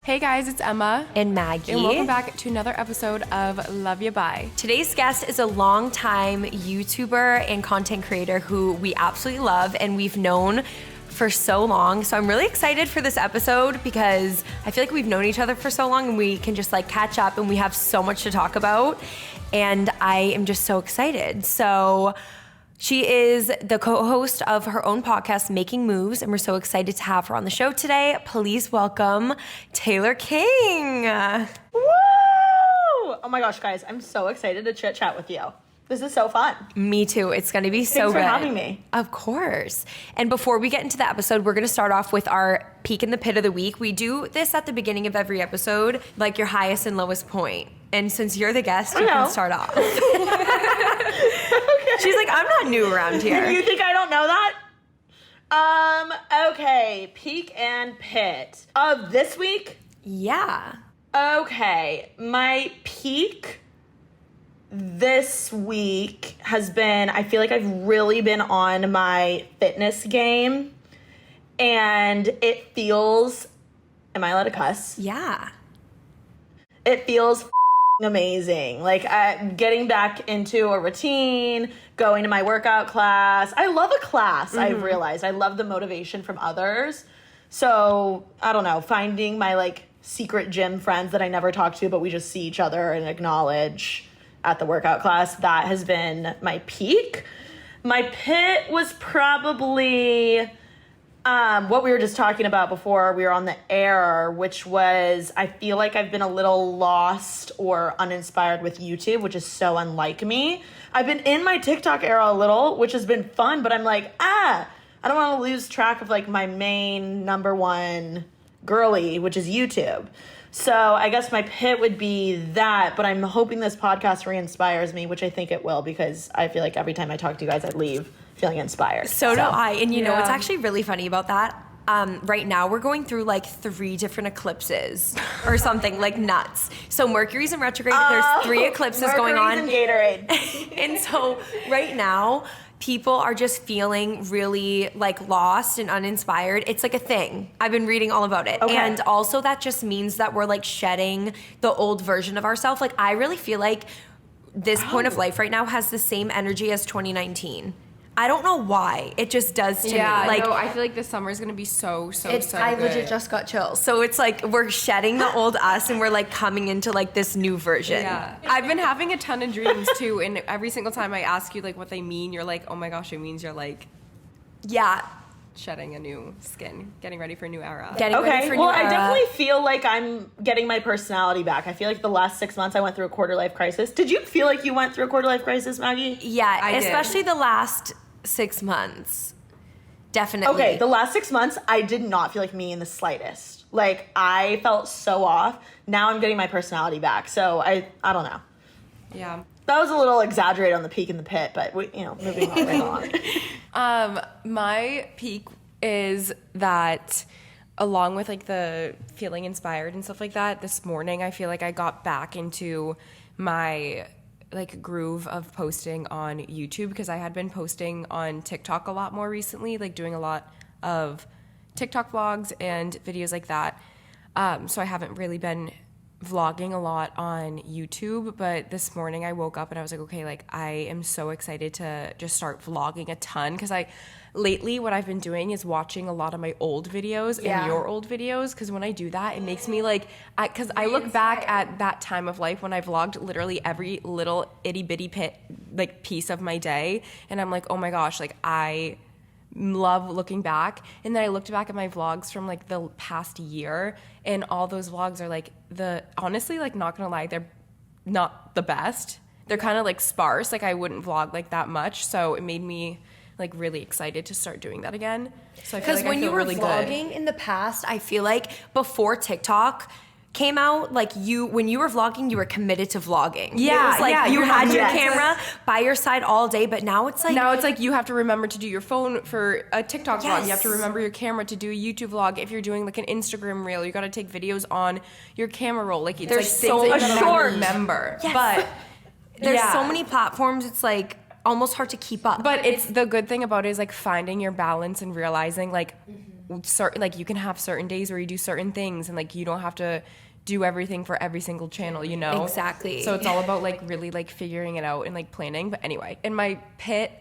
Hey guys, it's Emma. And Maggie. And welcome back to another episode of Love Ya Bye. Today's guest is a longtime YouTuber and content creator who we absolutely love and we've known for so long. So I'm really excited for this episode because I feel like we've known each other for so long and we can just like catch up and we have so much to talk about. And I am just so excited. So she is the co-host of her own podcast, Making Moves, and we're so excited to have her on the show today. Please welcome Taylor King. Woo! Oh my gosh, guys, I'm so excited to chit chat with you. This is so fun. Me too. It's going to be so good. Thanks for having me. Of course. And before we get into the episode, we're going to start off with our peak in the pit of the week. We do this at the beginning of every episode, like your highest and lowest point. And since you're the guest, you can start off. Okay. She's like, I'm not new around here. You think I don't know that? Okay, peak and pit of this week? Yeah. Okay, my peak this week has been, I feel like I've really been on my fitness game and it feels, am I allowed to cuss? Yeah. It feels amazing. Like getting back into a routine, going to my workout class. I love a class, I've realized. I love the motivation from others. So, I don't know, finding my like secret gym friends that I never talk to, but we just see each other and acknowledge at the workout class, that has been my peak. My pit was probably what we were just talking about before we were on the air, which was I feel like I've been a little lost or uninspired with YouTube, which is so unlike me. I've been in my TikTok era a little, which has been fun, but I'm like, I don't want to lose track of like my main number one girly, which is YouTube. So I guess my pit would be that, but I'm hoping this podcast re-inspires me, which I think it will, because I feel like every time I talk to you guys, I leave feeling inspired. So do I. And you know what's actually really funny about that? Right now we're going through like 3 different eclipses or something, like nuts. So Mercury's in retrograde, there's 3 eclipses going on. Mercury's in Gatorade. And so right now, people are just feeling really like lost and uninspired. It's like a thing. I've been reading all about it. Okay. And also that just means that we're like shedding the old version of ourselves. Like I really feel like this point of life right now has the same energy as 2019. I don't know why. It just does to me. Like, no, I feel like this summer is gonna be so I good. legit just got chills. So it's like we're shedding the old us and we're like coming into like this new version. Yeah. I've been having a ton of dreams too, and every single time I ask you like what they mean, you're like, oh my gosh, it means you're like Yeah. shedding a new skin, getting ready for a new era. Getting ready for a new well, era. I definitely feel like I'm getting my personality back. I feel like the last 6 months I went through a quarter life crisis. Did you feel like you went through a quarter life crisis, Maggie? Yeah, I did. especially the last 6 months. Definitely. Okay, the last 6 months, I did not feel like me in the slightest. Like, I felt so off. Now I'm getting my personality back. So, I don't know. Yeah. That was a little exaggerated on the peak and the pit, but, moving on right along. My peak is that along with like the feeling inspired and stuff like that, this morning I feel like I got back into my like groove of posting on YouTube because I had been posting on TikTok a lot more recently, like doing a lot of TikTok vlogs and videos like that. So I haven't really been vlogging a lot on YouTube, but this morning I woke up and I was like, okay, like I am so excited to just start vlogging a ton because lately what I've been doing is watching a lot of my old videos and your old videos because when I do that, it makes me like, because I look back at that time of life when I vlogged literally every little itty bitty piece of my day and I'm like, oh my gosh, like I love looking back. And then I looked back at my vlogs from like the past year and all those vlogs are like honestly, like not gonna lie, they're not the best. They're kind of like sparse. Like I wouldn't vlog like that much. So it made me like really excited to start doing that again. So I feel like when I feel you were really vlogging good. in the past, I feel like before TikTok came out, like when you were vlogging, you were committed to vlogging. Yeah, it was like yeah, you had your 100%. camera by your side all day, but now it's like You have to remember to do your phone for a TikTok vlog. You have to remember your camera to do a YouTube vlog. If you're doing like an Instagram reel, you got to take videos on your camera roll. Like it's There's like so things that you much gotta short. remember. Yes. But there's so many platforms. It's like almost hard to keep up. But it's the good thing about it is like finding your balance and realizing like certain, like you can have certain days where you do certain things and like you don't have to do everything for every single channel, you know? Exactly. So it's all about like really like figuring it out and like planning. But anyway, in my pit,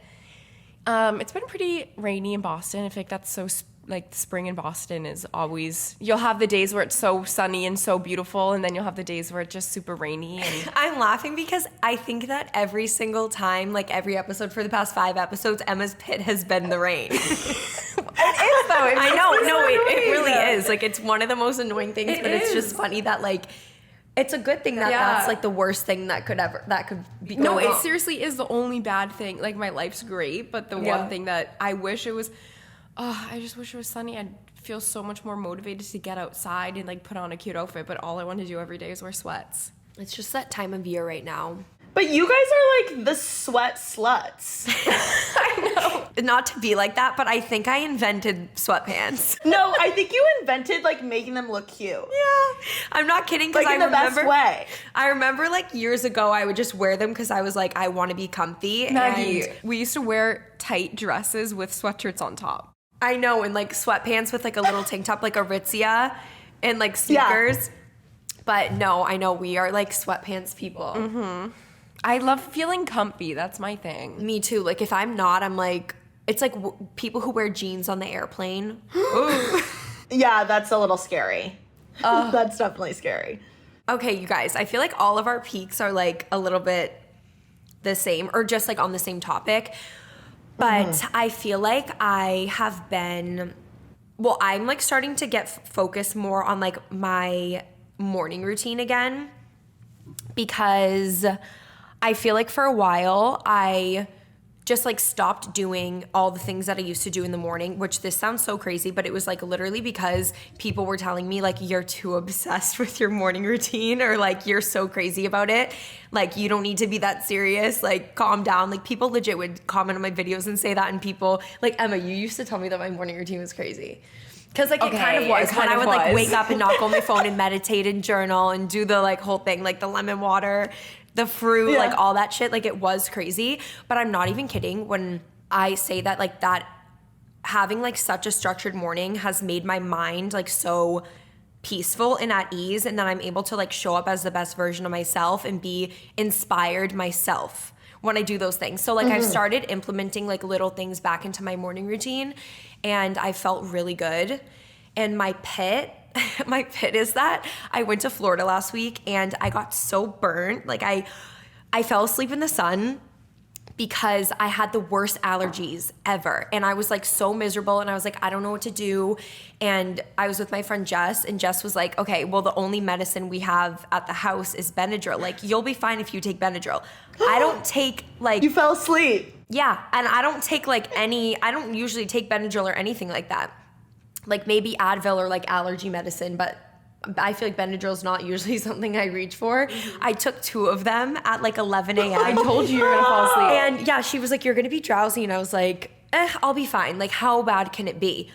it's been pretty rainy in Boston. I feel like that's so like spring in Boston is always, you'll have the days where it's so sunny and so beautiful, and then you'll have the days where it's just super rainy. And I'm laughing because I think that every single time, like every episode for the past 5 episodes, Emma's pit has been the rain. it is though. I know, no, it really is. Like it's one of the most annoying things, but it's just funny that like it's a good thing that that's like the worst thing that could be. No, going it on. seriously is the only bad thing. Like my life's great, but the one thing that I wish it was, I just wish it was sunny. I'd feel so much more motivated to get outside and like put on a cute outfit, but all I want to do every day is wear sweats. It's just that time of year right now. But you guys are like the sweat sluts. I know. Not to be like that, but I think I invented sweatpants. No, I think you invented like making them look cute. Yeah, I'm not kidding. Like in the best way. I remember like years ago, I would just wear them because I was like, I want to be comfy. Maggie, And we used to wear tight dresses with sweatshirts on top. I know, and like sweatpants with like a little tank top, like Aritzia, and like sneakers. But no, I know we are like sweatpants people. Mm-hmm. I love feeling comfy. That's my thing. Me too. Like if I'm not, I'm like, it's like people who wear jeans on the airplane. Yeah, that's a little scary. That's definitely scary. Okay, you guys, I feel like all of our peaks are like a little bit the same or just like on the same topic. But I feel like I have been, well, I'm like starting to get focused more on like my morning routine again because I feel like for a while I just like stopped doing all the things that I used to do in the morning, which this sounds so crazy, but it was like literally because people were telling me like, you're too obsessed with your morning routine or like, you're so crazy about it. Like, you don't need to be that serious, like calm down. Like people legit would comment on my videos and say that, and people like, Emma, you used to tell me that my morning routine was crazy. Cause like it kind of was when I would like wake up and not go on my phone and meditate and journal and do the like whole thing, like the lemon water, the fruit, like all that shit. Like it was crazy, but I'm not even kidding when I say that, like that having like such a structured morning has made my mind like so peaceful and at ease, and that I'm able to like show up as the best version of myself and be inspired myself when I do those things. So like I've started implementing like little things back into my morning routine, and I felt really good. And my pit is that I went to Florida last week and I got so burnt. Like I fell asleep in the sun because I had the worst allergies ever. And I was like so miserable, and I was like, I don't know what to do. And I was with my friend Jess, and Jess was like, okay, well, the only medicine we have at the house is Benadryl. Like, you'll be fine if you take Benadryl. I don't take like... You fell asleep. Yeah, and I don't take like I don't usually take Benadryl or anything like that. Like maybe Advil or like allergy medicine, but I feel like Benadryl is not usually something I reach for. I took 2 of them at like 11 a.m. I told you were gonna fall asleep. And yeah, she was like, you're gonna be drowsy. And I was like, I'll be fine. Like, how bad can it be?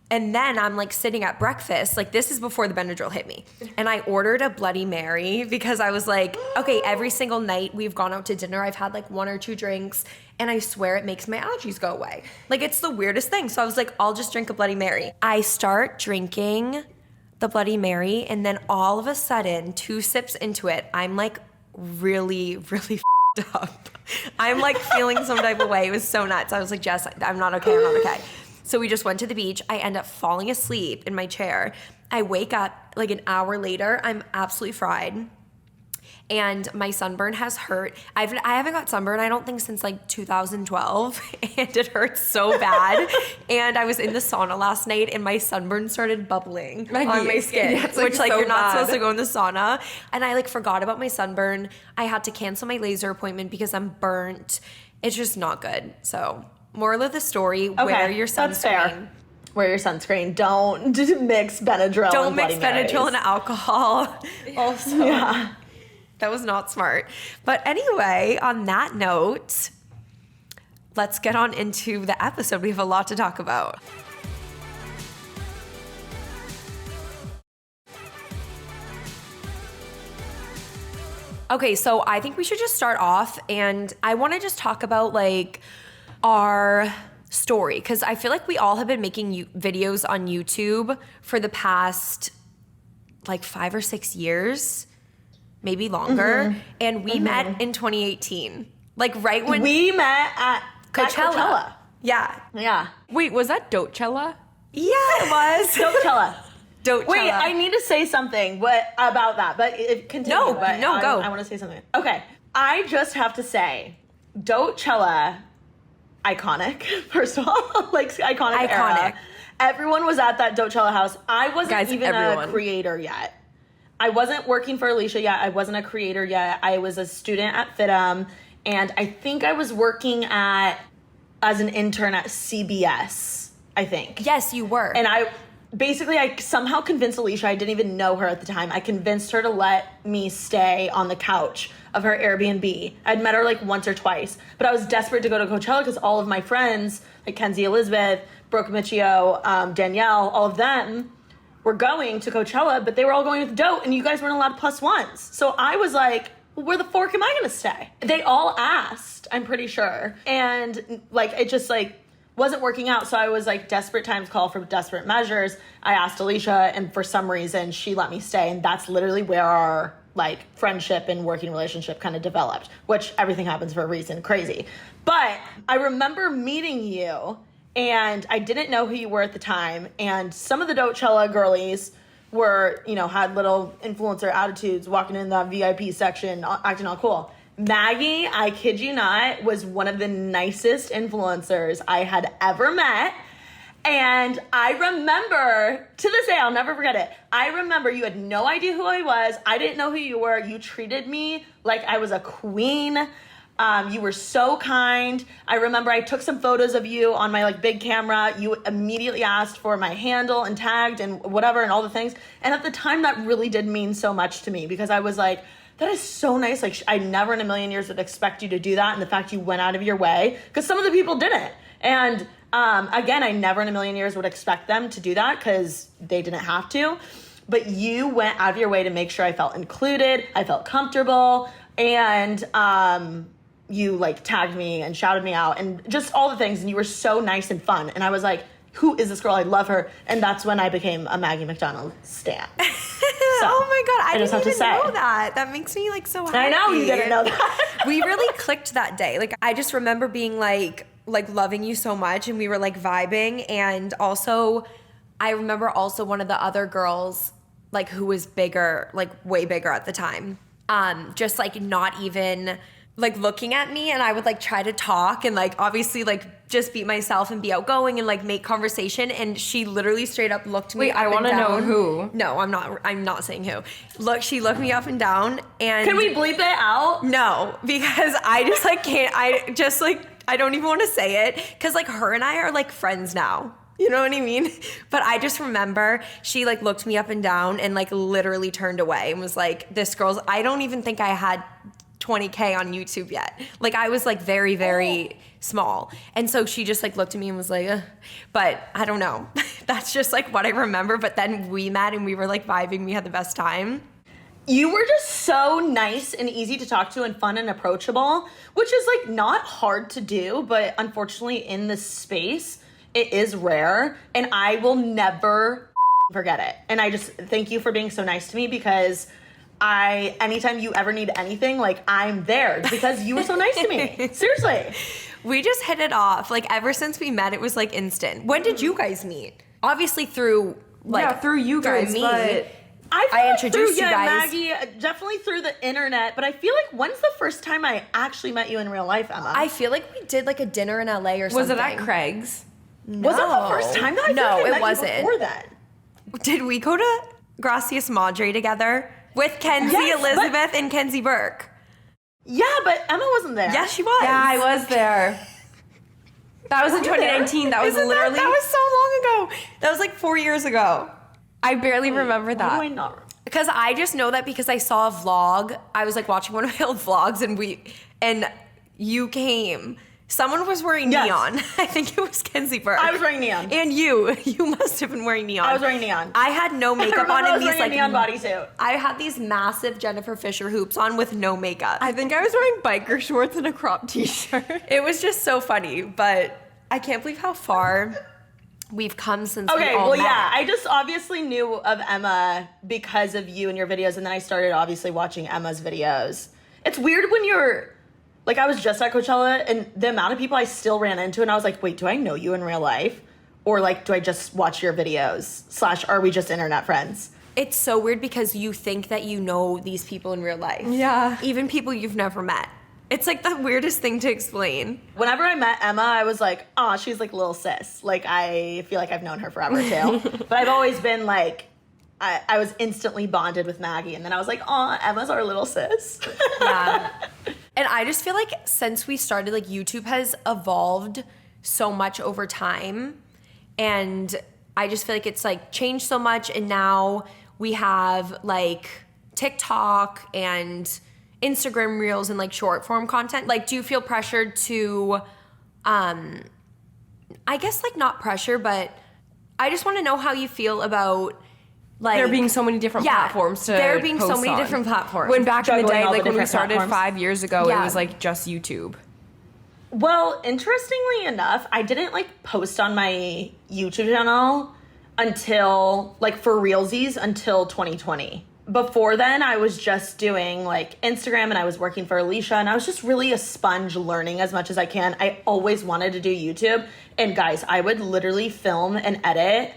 And then I'm like sitting at breakfast, like this is before the Benadryl hit me. And I ordered a Bloody Mary because I was like, okay, every single night we've gone out to dinner, I've had like 1 or 2 drinks, and I swear it makes my allergies go away. Like it's the weirdest thing. So I was like, I'll just drink a Bloody Mary. I start drinking the Bloody Mary, and then all of a sudden, 2 sips into it, I'm like really, really f***ed up. I'm like feeling some type of way. It was so nuts. I was like, Jess, I'm not okay, I'm not okay. So we just went to the beach. I end up falling asleep in my chair. I wake up like an hour later. I'm absolutely fried. And my sunburn has hurt. I haven't got sunburn, I don't think, since like 2012. And it hurts so bad. And I was in the sauna last night, and my sunburn started bubbling on my skin. Yeah, which like so you're not bad. supposed to go in the sauna. And I like forgot about my sunburn. I had to cancel my laser appointment because I'm burnt. It's just not good. So moral of the story, wear your sunscreen. That's fair. Wear your sunscreen. Don't mix Benadryl. Don't and mix Bloody Marys. Benadryl and alcohol. Also, Yeah. that was not smart. But anyway, on that note, let's get on into the episode. We have a lot to talk about. Okay, so I think we should just start off, and I want to just talk about like our story, because I feel like we all have been making videos on YouTube for the past like 5 or 6 years, maybe longer. And we met in 2018, like right when We met at Coachella. Yeah. Yeah. Wait, was that Doechella? Yeah, it was. Coachella. Doechella. Wait, I need to say something about that, but continue. No, but no, go. I want to say something. Okay. I just have to say, Doechella, iconic, first of all. Like, iconic era. Everyone was at that Doechella house. I wasn't even a creator yet. I wasn't working for Alicia yet. I wasn't a creator yet. I was a student at FITM, and I think I was working as an intern at CBS, I think. Yes, you were. And I somehow convinced Alicia, I didn't even know her at the time. I convinced her to let me stay on the couch of her Airbnb. I'd met her like once or twice, but I was desperate to go to Coachella because all of my friends, like Kenzie Elizabeth, Brooke Michio, Danielle, all of them were going to Coachella, but they were all going with Dote, and you guys weren't allowed +1s. So I was like, well, where the fork am I gonna stay? They all asked, I'm pretty sure. And like, it just like wasn't working out. So I was like, desperate times call for desperate measures. I asked Alicia, and for some reason she let me stay. And that's literally where our like friendship and working relationship kind of developed, which everything happens for a reason, crazy. But I remember meeting you, and I didn't know who you were at the time. And some of the Doechella girlies were, had little influencer attitudes, walking in the VIP section, acting all cool. Maggie, I kid you not, was one of the nicest influencers I had ever met. And I remember, to this day, I'll never forget it. I remember you had no idea who I was. I didn't know who you were. You treated me like I was a queen. You were so kind. I remember I took some photos of you on my like big camera. You immediately asked for my handle and tagged and whatever and all the things. And at the time, that really did mean so much to me, because I was like, that is so nice. Like, I never in a million years would expect you to do that. And the fact you went out of your way, because some of the people didn't. And again, I never in a million years would expect them to do that, because they didn't have to. But you went out of your way to make sure I felt included, I felt comfortable, and you like tagged me and shouted me out and just all the things. And you were so nice and fun. And I was like, who is this girl? I love her. And that's when I became a Maggie McDonald stan. So, oh my God, I just didn't have to even say. know that. That makes me like so happy. I know you didn't know that. We really clicked that day. Like, I just remember being like loving you so much, and we were like vibing. And also, I remember also one of the other girls, like, who was bigger, like way bigger at the time, just like not even like looking at me, and I would like try to talk and like obviously like just be myself and be outgoing and like make conversation, and she literally straight up looked me Wait, up I want to know who. No, I'm not saying who. Look, she looked me up and down, and Can we bleep it out? no, because I just like can't, I don't even want to say it, because like her and I are like friends now. You know what I mean? But I just remember she like looked me up and down and like literally turned away and was like, this girl's, I don't even think I had 20K on YouTube yet. Like, I was like very, very small. And so she just like looked at me and was like, ugh. But I don't know. That's just like what I remember. But then we met and we were like vibing. We had the best time. You were just so nice and easy to talk to and fun and approachable, which is like not hard to do, but unfortunately in this space, it is rare, and I will never forget it. And I just thank you for being so nice to me, because anytime you ever need anything, like, I'm there, because you were so nice to me. Seriously. We just hit it off. Like, ever since we met, it was like instant. When did you guys meet? Obviously through like through you guys, me. but I feel like introduced through, you guys. Maggie, definitely through the internet, but I feel like, when's the first time I actually met you in real life, Emma? I feel like we did like a dinner in LA or something. was it at Craig's? Was it the first time that I No, feel like I it met you wasn't. before then? Did we go to Gracias Madre together with Kenzie Yes, but- Elizabeth and Kenzie Burke? Yeah, but Emma wasn't there. Yeah, she was. Yeah, I was there. That was in 2019. That was Isn't literally. that was so long ago. That was like 4 years ago. I barely remember Why do I that. not remember? Because I just know that because I saw a vlog. I was like watching one of my old vlogs, and you came. Someone was wearing Yes. neon. I think it was Kenzie Burke. I was wearing neon. And you must have been wearing neon. I was wearing neon. I had no makeup on I and was these wearing like a neon bodysuit. I had these massive Jennifer Fisher hoops on with no makeup. I think I was wearing biker shorts and a crop t-shirt. It was just so funny, but I can't believe how far we've come since we Okay, all well, met. yeah, I just obviously knew of Emma because of you and your videos, and then I started obviously watching Emma's videos. It's weird when you're, like, I was just at Coachella, and the amount of people I still ran into, and I was like, wait, do I know you in real life? Or, like, do I just watch your videos? / are we just internet friends? It's so weird because you think that you know these people in real life. Yeah. Even people you've never met. It's like the weirdest thing to explain. Whenever I met Emma, I was like, oh, she's like little sis. Like, I feel like I've known her forever, too. But I've always been like, I was instantly bonded with Maggie. And then I was like, oh, Emma's our little sis. Yeah. And I just feel like since we started, like, YouTube has evolved so much over time. And I just feel like it's, like, changed so much. And now we have, like, TikTok and Instagram Reels and, like, short form content. Like, do you feel pressured to, I guess, like, not pressure, but I just want to know how you feel about, like, There being so many different platforms to there being so post many on. different platforms. When back in the Juggling day, all the like when we different started platforms. 5 years ago, Yeah. it was like just YouTube. Well, interestingly enough, I didn't like post on my YouTube channel until like for realsies until 2020. Before then, I was just doing like Instagram and I was working for Alicia and I was just really a sponge learning as much as I can. I always wanted to do YouTube. And guys, I would literally film and edit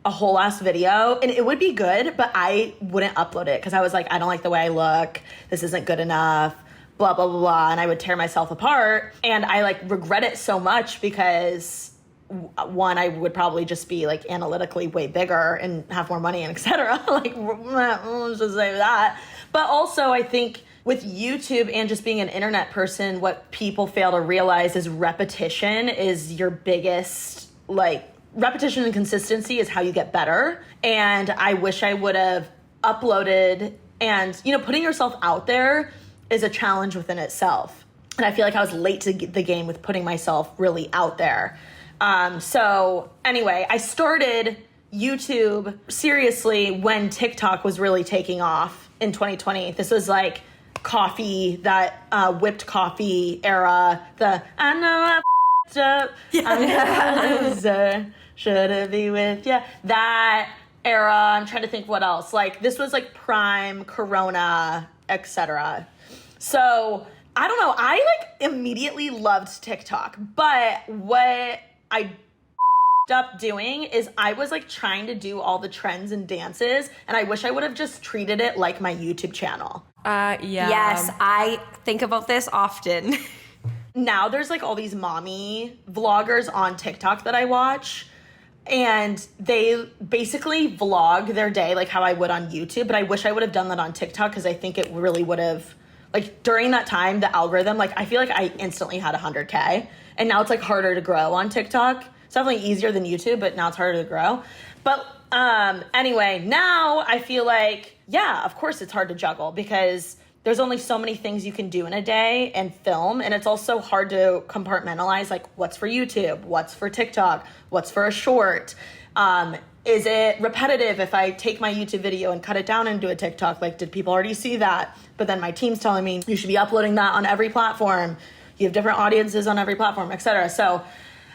a whole ass video and it would be good, but I wouldn't upload it because I was like, I don't like the way I look. This isn't good enough. Blah, blah, blah, blah. And I would tear myself apart. And I like regret it so much because one, I would probably just be like analytically way bigger and have more money and etc. Like, let's just say that. But also I think with YouTube and just being an internet person, what people fail to realize is repetition is your biggest, like, repetition and consistency is how you get better. And I wish I would have uploaded and, you know, putting yourself out there is a challenge within itself. And I feel like I was late to the game with putting myself really out there. So anyway, I started YouTube seriously when TikTok was really taking off in 2020. This was like coffee, that whipped coffee era. The I know I f***ed up, I'm a loser, should it be with ya? That era. I'm trying to think what else. Like this was like prime Corona, etc. So I don't know. I like immediately loved TikTok, but what I up doing is I was like trying to do all the trends and dances, and I wish I would have just treated it like my YouTube channel. Yeah. Yes, I think about this often. Now there's like all these mommy vloggers on TikTok that I watch, and they basically vlog their day like how I would on YouTube, but I wish I would have done that on TikTok because I think it really would have, like during that time, the algorithm, like I feel like I instantly had 100K, and now it's like harder to grow on TikTok. It's definitely easier than YouTube, but now it's harder to grow. But anyway, now I feel like, yeah, of course it's hard to juggle because there's only so many things you can do in a day and film. And it's also hard to compartmentalize like what's for YouTube, what's for TikTok, what's for a short. Is it repetitive if I take my YouTube video and cut it down into a TikTok? Like, did people already see that? But then my team's telling me you should be uploading that on every platform. You have different audiences on every platform, etc. So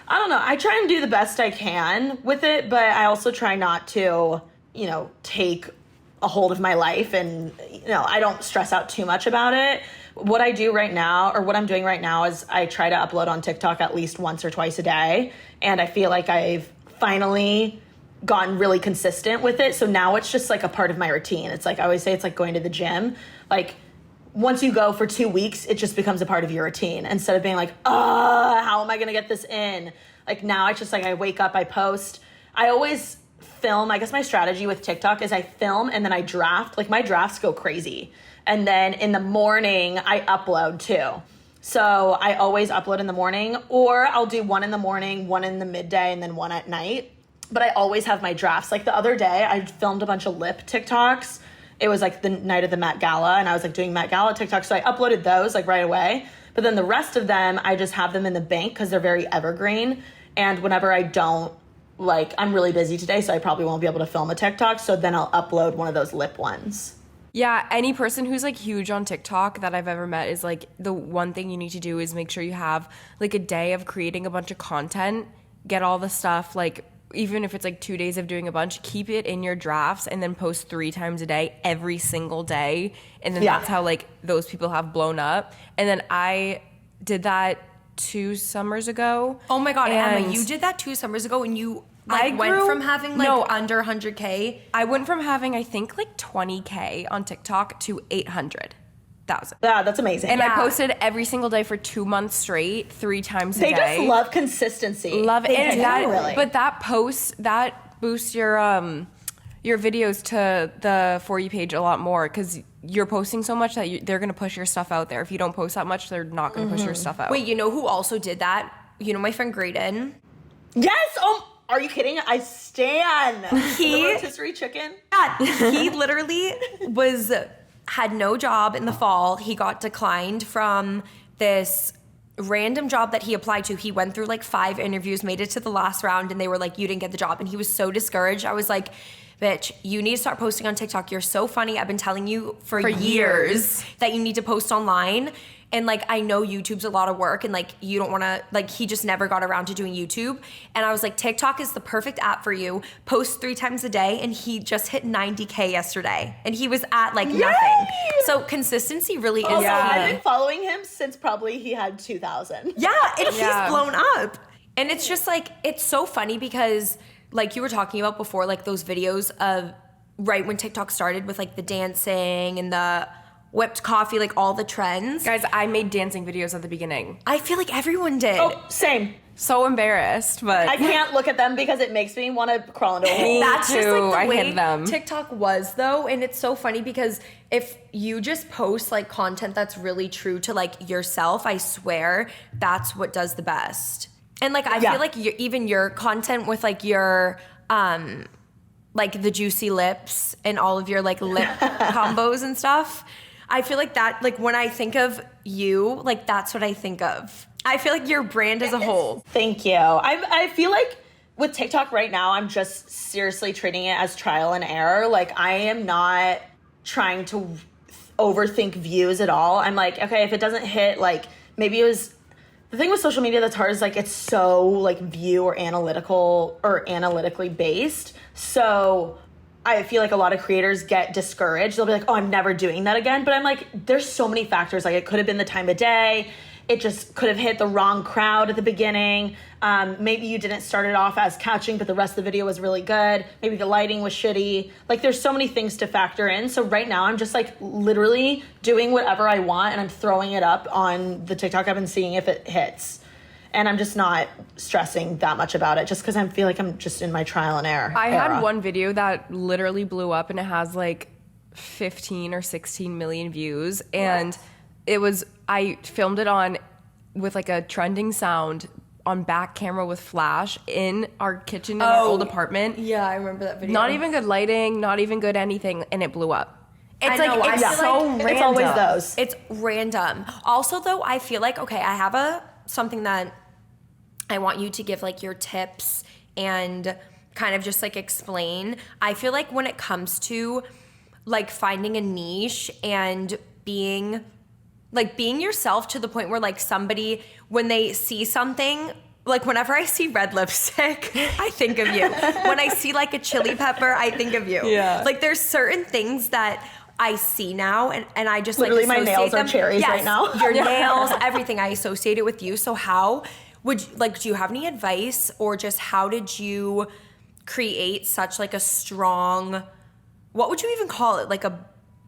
I don't know. I try and do the best I can with it, but I also try not to, you know, take a hold of my life and, you know, I don't stress out too much about it. What I do right now, or what I'm doing right now, is I try to upload on TikTok at least once or twice a day. And I feel like I've finally gotten really consistent with it. So now it's just like a part of my routine. It's like, I always say it's like going to the gym. Like, once you go for 2 weeks, it just becomes a part of your routine instead of being like, how am I going to get this in? Like now it's just like I wake up, I post. I always film. I guess my strategy with TikTok is I film and then I draft. Like my drafts go crazy. And then in the morning, I upload too. So I always upload in the morning, or I'll do one in the morning, one in the midday, and then one at night. But I always have my drafts. Like the other day, I filmed a bunch of lip TikToks. It was like the night of the Met Gala, and I was like doing Met Gala TikToks, so I uploaded those like right away. But then the rest of them, I just have them in the bank because they're very evergreen. And whenever I don't, like, I'm really busy today, so I probably won't be able to film a TikTok, so then I'll upload one of those lip ones. Yeah, any person who's like huge on TikTok that I've ever met is like the one thing you need to do is make sure you have like a day of creating a bunch of content, get all the stuff, like even if it's like 2 days of doing a bunch, keep it in your drafts and then post 3 times a day every single day. And then that's how like those people have blown up. And then I did that 2 summers ago. Oh my God, and Emma, you did that 2 summers ago and you I went grew- from having like No. under 100K. I went from having, I think, like 20K on TikTok to 800,000. Yeah, that's amazing. And I Yeah. posted every single day for 2 months straight, 3 times a they day. just love consistency. Love it. They And do, that, really. but that boosts your videos to the For You page a lot more because you're posting so much that they're gonna push your stuff out there. If you don't post that much, they're not gonna push your stuff out. Wait, you know who also did that? You know my friend Graydon? Yes. Oh, are you kidding? I stan. He- The rotisserie chicken. Yeah, he literally had no job in the fall. He got declined from this random job that he applied to. He went through like 5 interviews, made it to the last round, and they were like, you didn't get the job. And he was so discouraged. I was like, bitch, you need to start posting on TikTok. You're so funny. I've been telling you for years that you need to post online. And like, I know YouTube's a lot of work and like, you don't want to, like, he just never got around to doing YouTube. And I was like, TikTok is the perfect app for you. Post 3 times a day. And he just hit 90K yesterday. And he was at like nothing. So consistency really is Oh, Yeah. I've key. been following him since probably he had 2,000. Yeah, and Yeah. he's blown up. And it's just like, it's so funny because like you were talking about before, like those videos of right when TikTok started with like the dancing and the whipped coffee, like all the trends. Guys, I made dancing videos at the beginning. I feel like everyone did. Oh, same. So embarrassed, but I can't look at them because it makes me want to crawl into a hole. That's just too. like I the way hate them. TikTok was though, and it's so funny because if you just post like content that's really true to like yourself, I swear that's what does the best. And like I Yeah. feel like even your content with like your like the juicy lips and all of your like lip combos and stuff. I feel like that, like when I think of you, like that's what I think of. I feel like your brand as a whole. Thank you. I feel like with TikTok right now, I'm just seriously treating it as trial and error. Like I am not trying to overthink views at all. I'm like, okay, if it doesn't hit, like maybe it was the thing with social media that's hard is like it's so like view or analytical or analytically based. So I feel like a lot of creators get discouraged. They'll be like, oh, I'm never doing that again. But I'm like, there's so many factors. Like it could have been the time of day. It just could have hit the wrong crowd at the beginning. Maybe you didn't start it off as catching, but the rest of the video was really good. Maybe the lighting was shitty. Like there's so many things to factor in. So right now I'm just like literally doing whatever I want and I'm throwing it up on the TikTok app and seeing if it hits. And I'm just not stressing that much about it just because I feel like I'm just in my trial and error. I era. had one video that literally blew up and it has like 15 or 16 million views. And I filmed it on with like a trending sound on back camera with flash in our kitchen in our old apartment. Yeah, I remember that video. Not even good lighting, not even good anything, and it blew up. It's I know, like, I it's feel so like random. It's always those. It's random. Also, though, I feel like, okay, I have something that I want you to give like your tips and kind of just like explain. I feel like when it comes to like finding a niche and being yourself to the point where like somebody, when they see something, like whenever I see red lipstick, I think of you. When I see like a chili pepper, I think of you. Yeah. Like there's certain things that I see now and I just Literally, like my associate nails are them. cherries right now. Your nails, everything, I associate it with you. So how would you, like, do you have any advice or just how did you create such like a strong, what would you even call it? Like a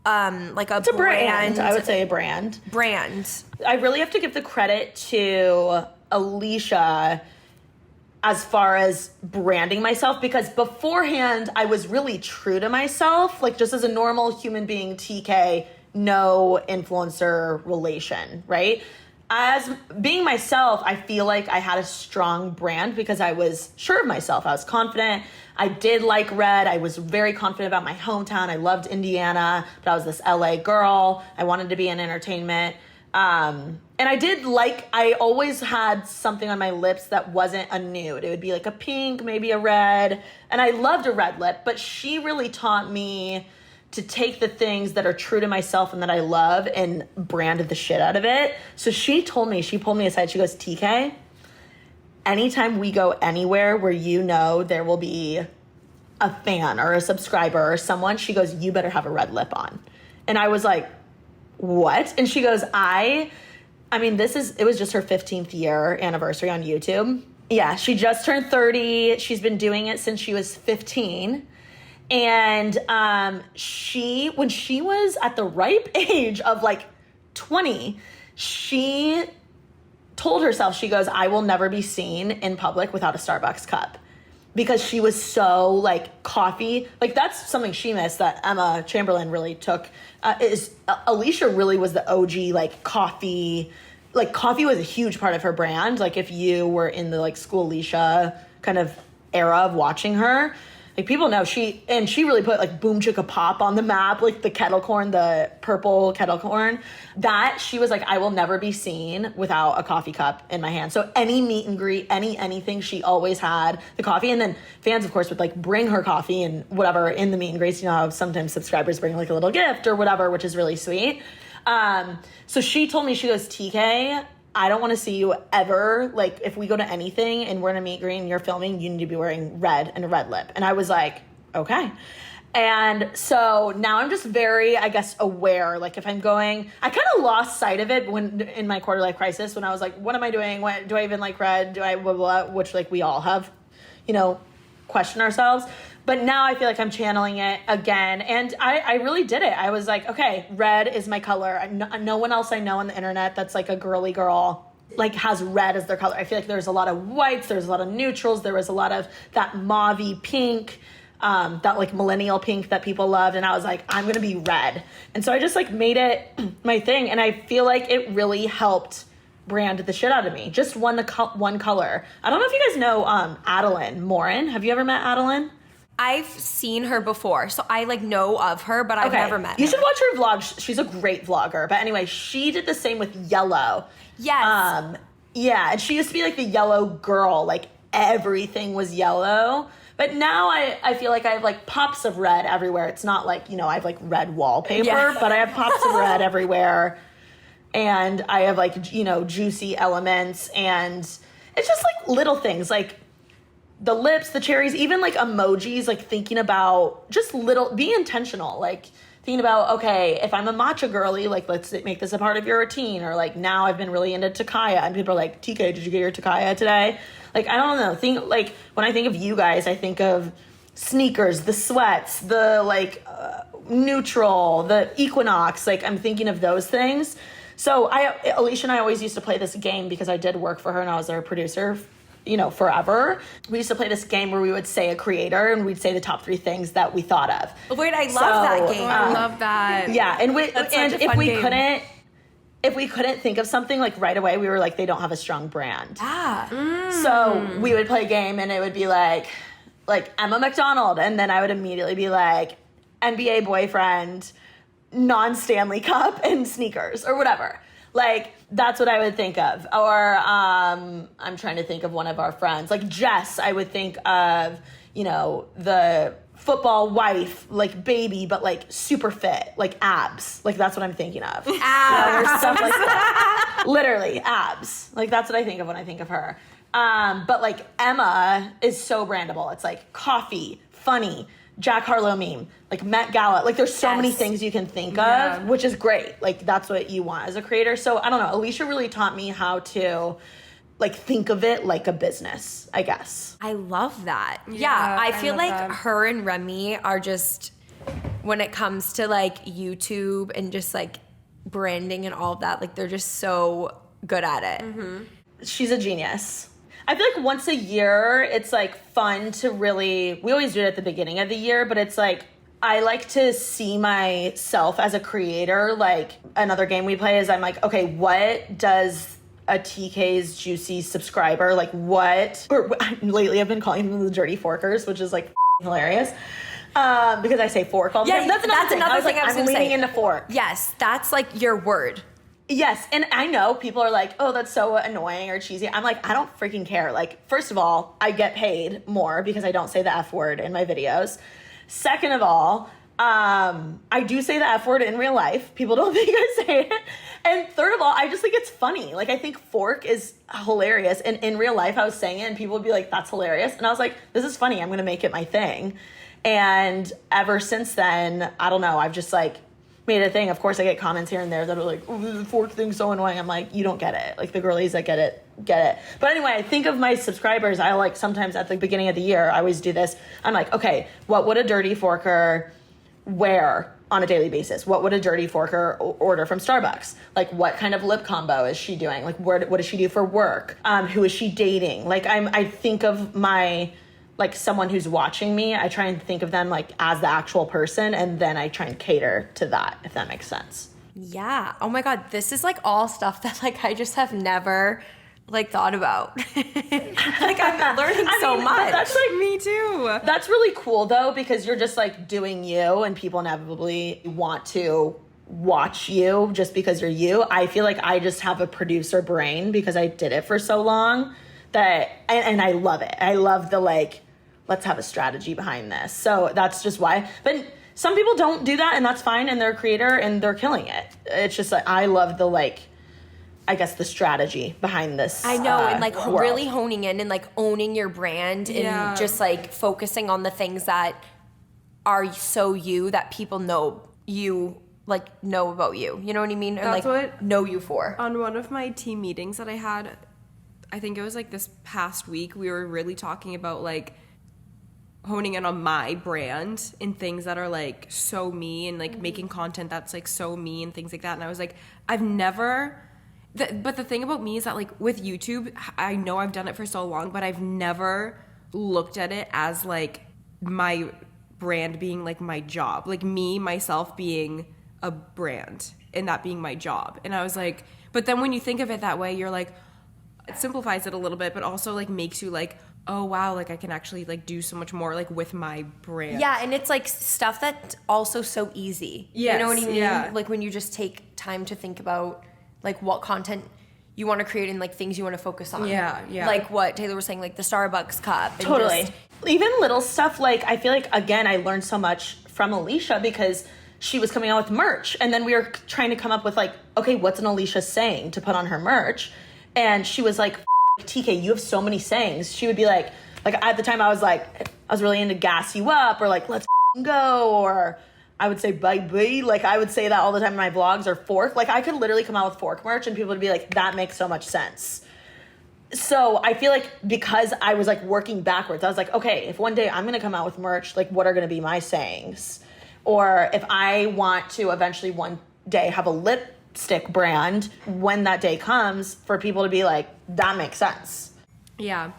It's a brand. I would say a brand. Brand. I really have to give the credit to Alicia as far as branding myself because beforehand I was really true to myself, like just as a normal human being, TK, no influencer relation, right? As being myself, I feel like I had a strong brand because I was sure of myself. I was confident. I did like red. I was very confident about my hometown. I loved Indiana, but I was this LA girl. I wanted to be in entertainment. And I always had something on my lips that wasn't a nude. It would be like a pink, maybe a red. And I loved a red lip, but she really taught me to take the things that are true to myself and that I love and brand the shit out of it. So she pulled me aside. She goes, TK, anytime we go anywhere where you know there will be a fan or a subscriber or someone, she goes, you better have a red lip on. And I was like, what? And she goes, I mean, it was just her 15th year anniversary on YouTube. Yeah, she just turned 30. She's been doing it since she was 15. And when she was at the ripe age of like 20, she told herself, she goes, I will never be seen in public without a Starbucks cup. Because she was so like coffee, like that's something she missed that Emma Chamberlain really took. Alicia really was the OG like coffee. Like coffee was a huge part of her brand. Like if you were in the like School Alicia kind of era of watching her, like people know she really put like Boom Chicka Pop on the map, like the kettle corn, the purple kettle corn. That she was like, I will never be seen without a coffee cup in my hand. So any meet and greet, anything, she always had the coffee. And then fans, of course, would like bring her coffee and whatever in the meet and greets. You know how sometimes subscribers bring like a little gift or whatever, which is really sweet. So she told me, she goes, TK, I don't want to see you ever, like, if we go to anything and we're in a meet and greet and you're filming, you need to be wearing red and a red lip. And I was like, okay. And so now I'm just very, I guess, aware. Like if I'm going, I kind of lost sight of it when in my quarter life crisis, when I was like, what am I doing? What, do I even like red? Do I blah, blah, blah, which like we all have, you know, question ourselves. But now I feel like I'm channeling it again. And I really did it. I was like, okay, red is my color. No one else I know on the internet that's like a girly girl like has red as their color. I feel like there's a lot of whites, there's a lot of neutrals, there was a lot of that mauvey pink, that like millennial pink that people loved. And I was like, I'm gonna be red. And so I just like made it my thing. And I feel like it really helped brand the shit out of me. Just one color. I don't know if you guys know Adeline Morin. Have you ever met Adeline? I've seen her before, so I like know of her, but I've never met her. You should watch her vlog. She's a great vlogger. But anyway, she did the same with yellow. Yes. Yeah, and she used to be like the yellow girl. Like everything was yellow. But now I feel like I have like pops of red everywhere. It's not like, you know, I have like red wallpaper, but I have pops of red everywhere. And I have like, you know, juicy elements. And it's just like little things like the lips, the cherries, even like emojis, like thinking about just little, be intentional, like thinking about, okay, if I'm a matcha girly, like let's make this a part of your routine. Or like now I've been really into Takaya and people are like, TK, did you get your Takaya today? Like, I don't know, like when I think of you guys, I think of sneakers, the sweats, the like neutral, the Equinox, like I'm thinking of those things. So Alicia and I always used to play this game because I did work for her and I was her producer, you know, forever. We used to play this game where we would say a creator and we'd say the top 3 things that we thought of. Wait, I love that game. I love that. Yeah, and if we couldn't think of something like right away, we were like, they don't have a strong brand. So we would play a game and it would be like Emma McDonald, and then I would immediately be like NBA boyfriend, non-Stanley Cup, and sneakers or whatever. Like, that's what I would think of. Or I'm trying to think of one of our friends. Like Jess, I would think of, you know, the football wife, like baby, but like super fit, like abs. Like that's what I'm thinking of. Abs. Or stuff like that. Literally, abs. Like that's what I think of when I think of her. But like Emma is so brandable. It's like coffee, funny, Jack Harlow meme, like Met Gala. Like there's so many things you can think of, which is great. Like that's what you want as a creator. So I don't know. Alicia really taught me how to like think of it like a business, I guess. I love that. Yeah, I feel like her and Remy are just, when it comes to like YouTube and just like branding and all of that, like they're just so good at it. Mm-hmm. She's a genius. I feel like once a year, it's like fun to really, we always do it at the beginning of the year, but it's like, I like to see myself as a creator. Like another game we play is I'm like, okay, what does a TK's Juicy subscriber, like what, or lately I've been calling them the Dirty Forkers, which is like hilarious. Because I say fork all the time. That's another thing I was leaning into fork. Yes, that's like your word. Yes, and I know people are like, oh, that's so annoying or cheesy. I'm like, I don't freaking care. Like, first of all, I get paid more because I don't say the F word in my videos. Second of all, I do say the F word in real life. People don't think I say it. And third of all, I just think it's funny. Like, I think fork is hilarious. And in real life, I was saying it and people would be like, that's hilarious. And I was like, this is funny. I'm going to make it my thing. And ever since then, I don't know. I've just like made it a thing. Of course, I get comments here and there that are like, oh, the fork thing's so annoying. I'm like, you don't get it. Like, the girlies that get it, get it. But anyway, I think of my subscribers. I like sometimes at the beginning of the year, I always do this. I'm like, okay, what would a dirty forker wear on a daily basis? What would a dirty forker order from Starbucks? Like, what kind of lip combo is she doing? Like, what does she do for work? Who is she dating? Like, I think of my, like, someone who's watching me, I try and think of them like as the actual person, and then I try and cater to that, if that makes sense. Yeah. Oh my God. This is like all stuff that like I just have never like thought about. Like, I'm learning so much. That's like Me too. That's really cool though, because you're just like doing you, and people inevitably want to watch you just because you're you. I feel like I just have a producer brain because I did it for so long that, and I love it. I love the like, let's have a strategy behind this. So that's just why. But some people don't do that, and that's fine, and they're a creator and they're killing it. It's just like, I love the like, I guess the strategy behind this. I know, and like world. really honing in and like owning your brand and just like focusing on the things that are so you, that people know you, like know about you. You know what I mean? And That's like what- know you for. On one of my team meetings that I had, I think it was like this past week, we were really talking about like honing in on my brand and things that are like so me, and like making content that's like so me and things like that. And I was like, I've never, but the thing about me is that like with YouTube, I know I've done it for so long, but I've never looked at it as like my brand being like my job, like me, myself being a brand and that being my job. And I was like, but then when you think of it that way, you're like, it simplifies it a little bit, but also like makes you like, oh wow, like I can actually like do so much more like with my brand. Yeah, and it's like stuff that's also so easy. You know what I Yes, mean? yeah. Like when you just take time to think about like what content you want to create and like things you want to focus on. Yeah, yeah. Like what Taylor was saying, like the Starbucks cup. And Totally. just- Even little stuff like, I feel like, again, I learned so much from Alicia because she was coming out with merch. And then we were trying to come up with like, okay, what's an Alicia saying to put on her merch? And she was like, TK, you have so many sayings. She would be like at the time I was like, I was really into gas you up, or like, let's go, or I would say baby. Like, I would say that all the time in my vlogs, or fork. Like, I could literally come out with fork merch and people would be like, that makes so much sense. So I feel like because I was like working backwards, I was like, okay, if one day I'm going to come out with merch, like what are going to be my sayings? Or if I want to eventually one day have a lipstick brand, when that day comes, for people to be like, that makes sense. Yeah.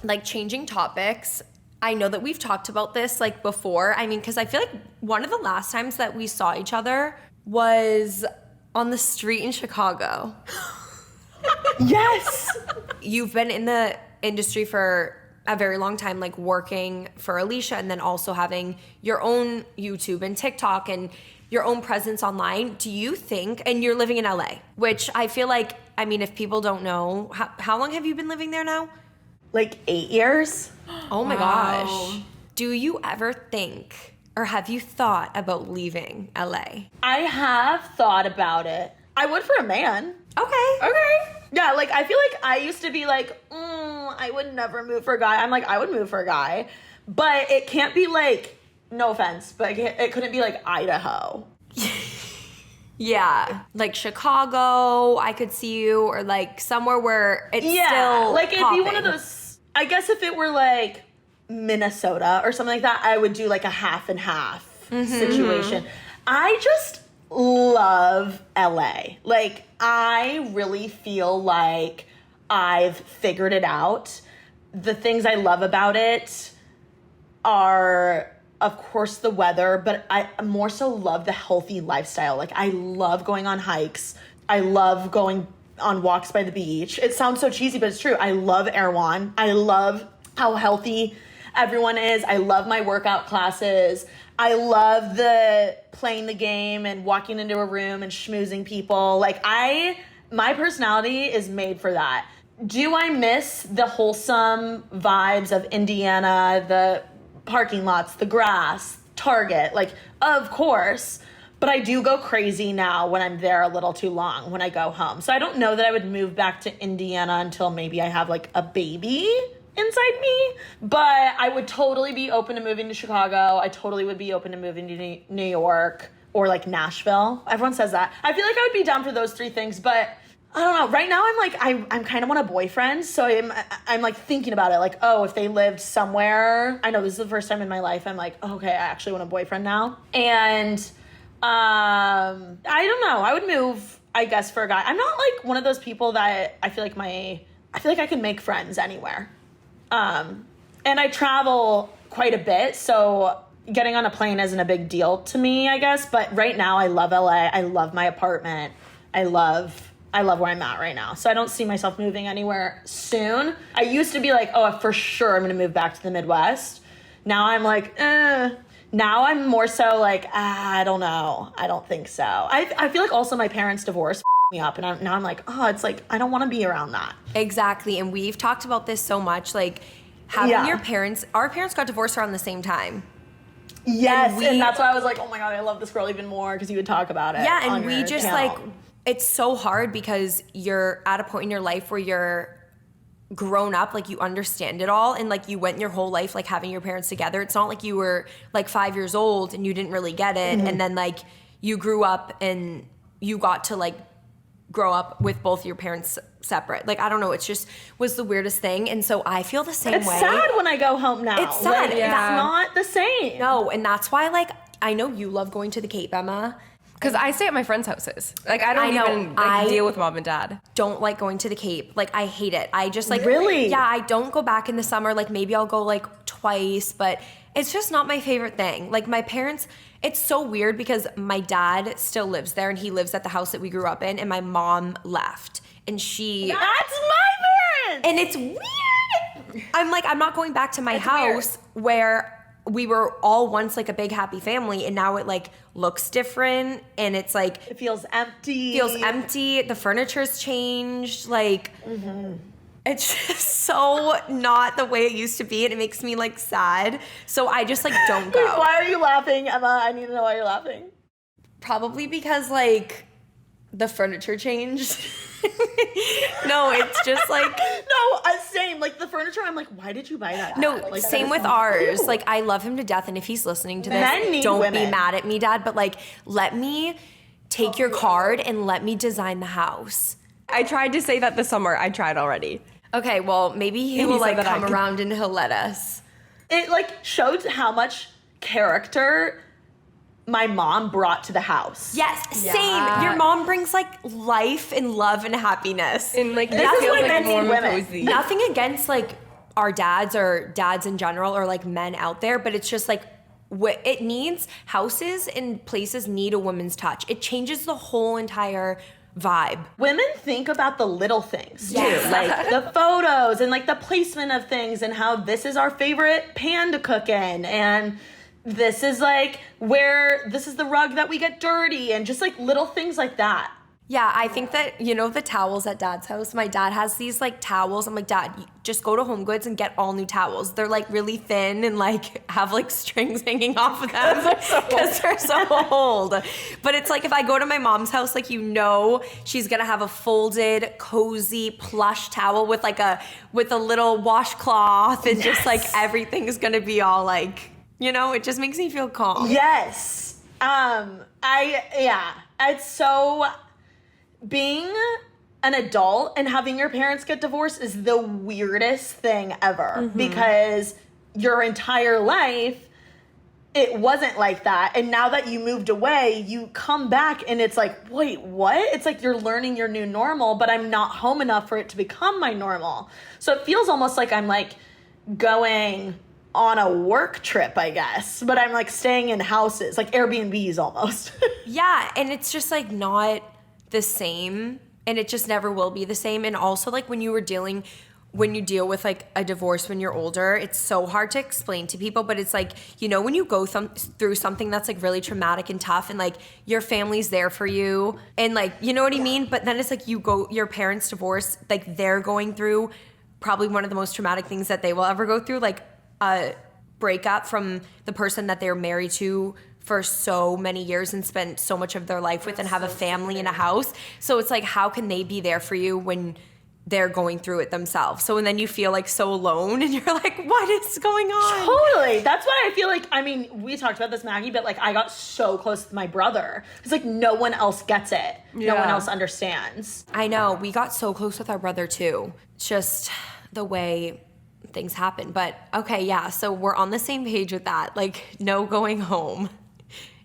like changing topics. I know that we've talked about this like before. I mean, because I feel like one of the last times that we saw each other was on the street in Chicago. Yes. You've been in the industry for a very long time, like working for Alicia and then also having your own YouTube and TikTok and your own presence online. Do you think, and you're living in LA, which I feel like, I mean, if people don't know, how long have you been living there now? Like 8 years. Oh my Wow. gosh. Do you ever think, or have you thought about leaving LA? I have thought about it. I would for a man. Okay. Yeah, like I feel like I used to be like, I would never move for a guy. I'm like, I would move for a guy. But it can't be like, no offense, but it couldn't be like Idaho. Yeah. Like Chicago, I could see you, or like somewhere where it's Yeah, still like it'd be one of popping. those, I guess if it were like Minnesota or something like that, I would do like a half and half situation. I just love LA. Like, I really feel like I've figured it out. The things I love about it are, of course, the weather, but I more so love the healthy lifestyle. Like, I love going on hikes. I love going on walks by the beach. It sounds so cheesy, but it's true. I love Erewhon. I love how healthy everyone is. I love my workout classes. I love the playing the game and walking into a room and schmoozing people. Like, my personality is made for that. Do I miss the wholesome vibes of Indiana, the parking lots, the grass, Target, like, of course. But I do go crazy now when I'm there a little too long when I go home. So I don't know that I would move back to Indiana until maybe I have like a baby inside me. But I would totally be open to moving to Chicago. I totally would be open to moving to New York or like Nashville. Everyone says that. I feel like I would be down for those 3 things, but I don't know. Right now I'm like, I'm kind of want a boyfriend. So I'm like thinking about it. Like, oh, if they lived somewhere, I know this is the first time in my life I'm like, okay, I actually want a boyfriend now. And I don't know. I would move, I guess, for a guy. I'm not like one of those people that I feel like I can make friends anywhere. And I travel quite a bit, so getting on a plane isn't a big deal to me, I guess. But right now I love LA. I love my apartment. I love where I'm at right now. So I don't see myself moving anywhere soon. I used to be like, oh, for sure I'm going to move back to the Midwest. Now I'm like, Now I'm more so like, I don't know. I don't think so. I feel like also my parents' divorce me up, and now I'm like, oh, it's like, I don't want to be around that. Exactly. And we've talked about this so much, like having our parents got divorced around the same time. Yes, and that's why I was like, oh my God, I love this girl even more because you would talk about it. Yeah, and we just channel. like, it's so hard because you're at a point in your life where you're grown up, like you understand it all, and like you went your whole life like having your parents together. It's not like you were like 5 years old and you didn't really get it, and then like you grew up and you got to like grow up with both your parents separate. Like, I don't know, it's just was the weirdest thing. And so I feel the same way. It's sad when I go home now. It's sad. Like, it's not the same. No, and that's why like I know you love going to the Cape, Emma. Because I stay at my friends' houses. Like, I don't even like, deal with mom and dad. Don't like going to the Cape. Like, I hate it. I just like... Really? Yeah, I don't go back in the summer. Like, maybe I'll go like twice, but it's just not my favorite thing. Like, my parents... It's so weird because my dad still lives there and he lives at the house that we grew up in, and my mom left. And she... That's my parents! And it's weird! I'm like, I'm not going back to my house where we were all once like a big happy family, and now it like looks different, and it's like it feels empty. The furniture's changed. Like it's just so not the way it used to be, and it makes me like sad. So I just like don't go. Wait, why are you laughing, Emma? I need to know why you're laughing. Probably because like the furniture changed. No, it's just like same. Like the furniture, I'm like, why did you buy that? No, like, same with ours. Like, I love him to death, and if he's listening to this, don't be mad at me, Dad. But like, let me take your card and let me design the house. I tried to say that this summer. I tried already. Okay, well, maybe he will like come around and he'll let us. It like showed how much character my mom brought to the house. Yes, same. Your mom brings like life and love and happiness. And like, this is feels what like men warm, women. cozy. Nothing against like our dads or dads in general or like men out there, but it's just like it needs houses and places need a woman's touch. It changes the whole entire vibe. Women think about the little things too, Yes. like the photos and like the placement of things and how this is our favorite pan to cook in, and this is like where this is the rug that we get dirty, and just like little things like that. Yeah, I think that, you know, the towels at Dad's house, my dad has these like towels. I'm like, Dad, just go to Home Goods and get all new towels. They're like really thin and like have like strings hanging off of them because they're so old. But it's like if I go to my mom's house, like, you know, she's gonna have a folded, cozy, plush towel with a little washcloth, and just like everything's gonna be all like, you know, it just makes me feel calm. Yes. It's so, being an adult and having your parents get divorced is the weirdest thing ever, because your entire life it wasn't like that, and now that you moved away, you come back and it's like, wait, what? It's like you're learning your new normal, but I'm not home enough for it to become my normal. So it feels almost like I'm like going on a work trip, I guess, but I'm like staying in houses, like Airbnbs almost. Yeah, and it's just like not the same, and it just never will be the same. And also like when you deal with like a divorce when you're older, it's so hard to explain to people, but it's like, you know, when you go through something that's like really traumatic and tough, and like your family's there for you, and like, you know what I mean? But then it's like your parents' divorce, like they're going through probably one of the most traumatic things that they will ever go through, like a breakup from the person that they're married to for so many years and spent so much of their life with and have a family and a house. So it's like, how can they be there for you when they're going through it themselves? So, and then you feel like so alone and you're like, what is going on? Totally. That's why I feel like, I mean, we talked about this, Maggie, but like I got so close with my brother. It's like no one else gets it. No one else understands. I know. We got so close with our brother too. Just the way things happen. But okay, yeah. So we're on the same page with that. Like, no going home.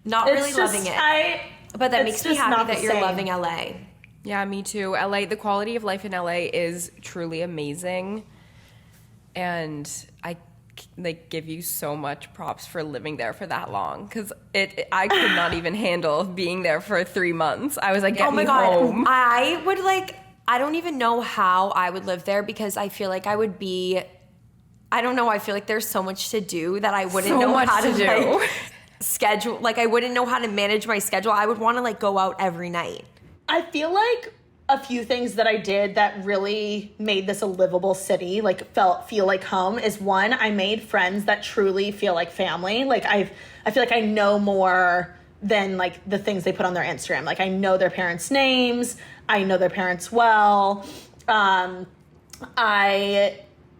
Not really It's just, loving it. But that makes me just not happy the that you're same. loving LA. Yeah, me too. LA, the quality of life in LA is truly amazing. And I like give you so much props for living there for that long, because I could not even handle being there for 3 months. I was like, get Oh my me God. home. I would like, I don't even know how I would live there because I feel like I would be, I don't know, I feel like there's so much to do that I wouldn't So know much how to do. like, schedule. Like I wouldn't know how to manage my schedule. I would want to like go out every night. I feel like a few things that I did that really made this a livable city, like feel like home, is one, I made friends that truly feel like family. Like I feel like I know more than like the things they put on their Instagram. Like I know their parents' names, I know their parents well. I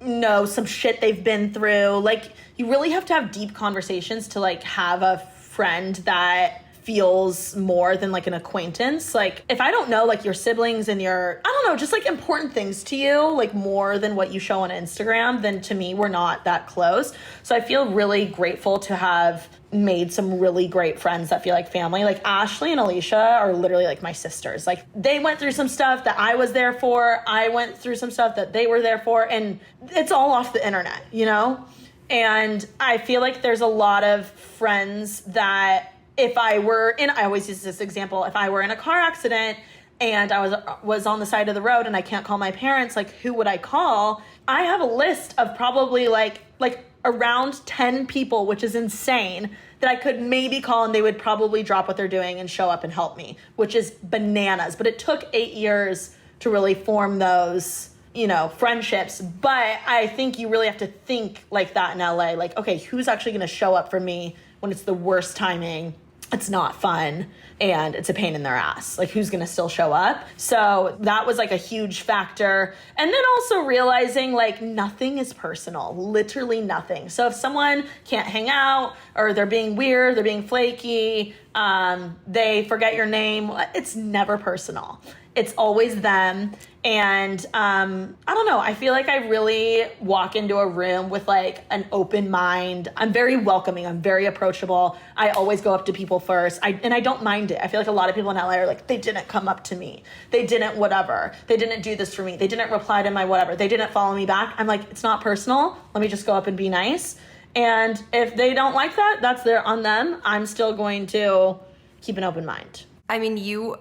know some shit they've been through. Like you really have to have deep conversations to like have a friend that feels more than like an acquaintance. Like if I don't know like your siblings and your, I don't know, just like important things to you, like more than what you show on Instagram, then to me, we're not that close. So I feel really grateful to have made some really great friends that feel like family. Like Ashley and Alicia are literally like my sisters. Like they went through some stuff that I was there for. I went through some stuff that they were there for. And it's all off the internet, you know? And I feel like there's a lot of friends that if I were in, I always use this example, if I were in a car accident and I was on the side of the road and I can't call my parents, like who would I call? I have a list of probably like around 10 people, which is insane, that I could maybe call and they would probably drop what they're doing and show up and help me, which is bananas. But it took 8 years to really form those, you know, friendships. But I think you really have to think like that in LA. Like, okay, who's actually going to show up for me when it's the worst timing, it's not fun, and it's a pain in their ass? Like, who's gonna still show up? So that was like a huge factor. And then also realizing like nothing is personal, literally nothing. So if someone can't hang out or they're being weird, they're being flaky, they forget your name, it's never personal. It's always them. And I don't know, I feel like I really walk into a room with like an open mind. I'm very welcoming. I'm very approachable. I always go up to people first. And I don't mind it. I feel like a lot of people in LA are like, they didn't come up to me. They didn't whatever. They didn't do this for me. They didn't reply to my whatever. They didn't follow me back. I'm like, it's not personal. Let me just go up and be nice. And if they don't like that, that's on them. I'm still going to keep an open mind. I mean, you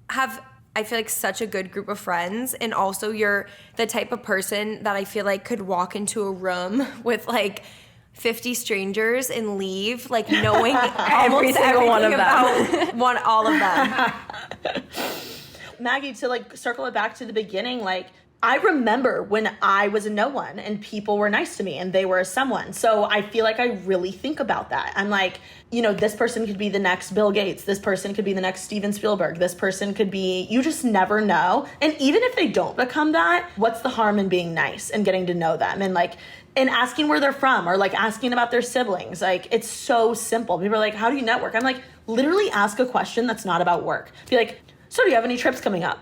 have, I feel like, such a good group of friends, and also you're the type of person that I feel like could walk into a room with like 50 strangers and leave like knowing Every single one of them. about all of them. Maggie, to like circle it back to the beginning, like I remember when I was a no one and people were nice to me and they were a someone. So I feel like I really think about that. I'm like, you know, this person could be the next Bill Gates. This person could be the next Steven Spielberg. This person could be, you just never know. And even if they don't become that, what's the harm in being nice and getting to know them and like, and asking where they're from or like asking about their siblings. Like, it's so simple. People are like, how do you network? I'm like, literally ask a question that's not about work. Be like, so do you have any trips coming up?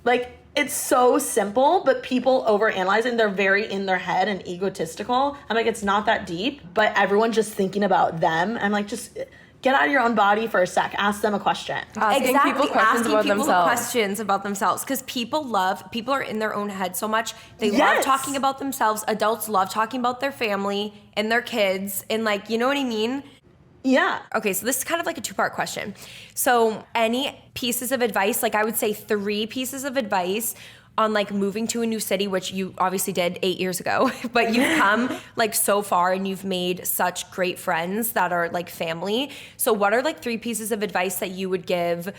Like, it's so simple, but people overanalyze and they're very in their head and egotistical. I'm like, it's not that deep, but everyone's just thinking about them. I'm like, just get out of your own body for a sec. Ask them a question. Asking people questions about themselves. Questions about themselves, because people are in their own head so much. They love Yes. talking about themselves. Adults love talking about their family and their kids, and like, you know what I mean? Yeah. Okay, so this is kind of like a two-part question. So any pieces of advice, like I would say 3 pieces of advice on like moving to a new city, which you obviously did 8 years ago, but you've come like so far and you've made such great friends that are like family. So what are like 3 pieces of advice that you would give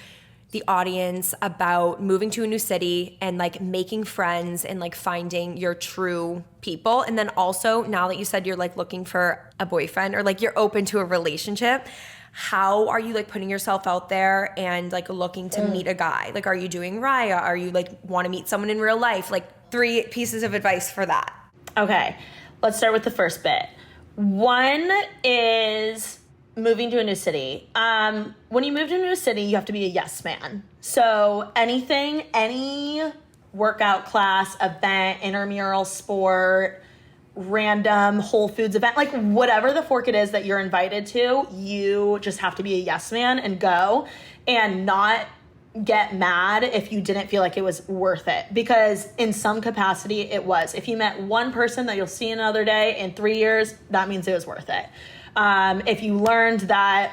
the audience about moving to a new city and like making friends and like finding your true people. And then also, now that you said you're like looking for a boyfriend or like you're open to a relationship, how are you like putting yourself out there and like looking to meet a guy? Like, are you doing Raya? Are you like want to meet someone in real life? Like 3 pieces of advice for that. Okay, let's start with the first bit. One is moving to a new city. When you move to a new city, you have to be a yes man. So anything, any workout class, event, intramural sport, random Whole Foods event, like whatever the fork it is that you're invited to, you just have to be a yes man and go and not get mad if you didn't feel like it was worth it, because in some capacity it was. If you met one person that you'll see another day in 3 years, that means it was worth it. If you learned that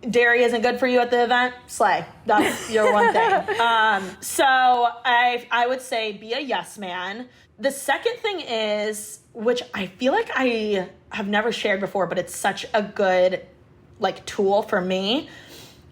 dairy isn't good for you at the event, slay. That's your one thing. So I would say be a yes man. The second thing is, which I feel like I have never shared before, but it's such a good like tool for me,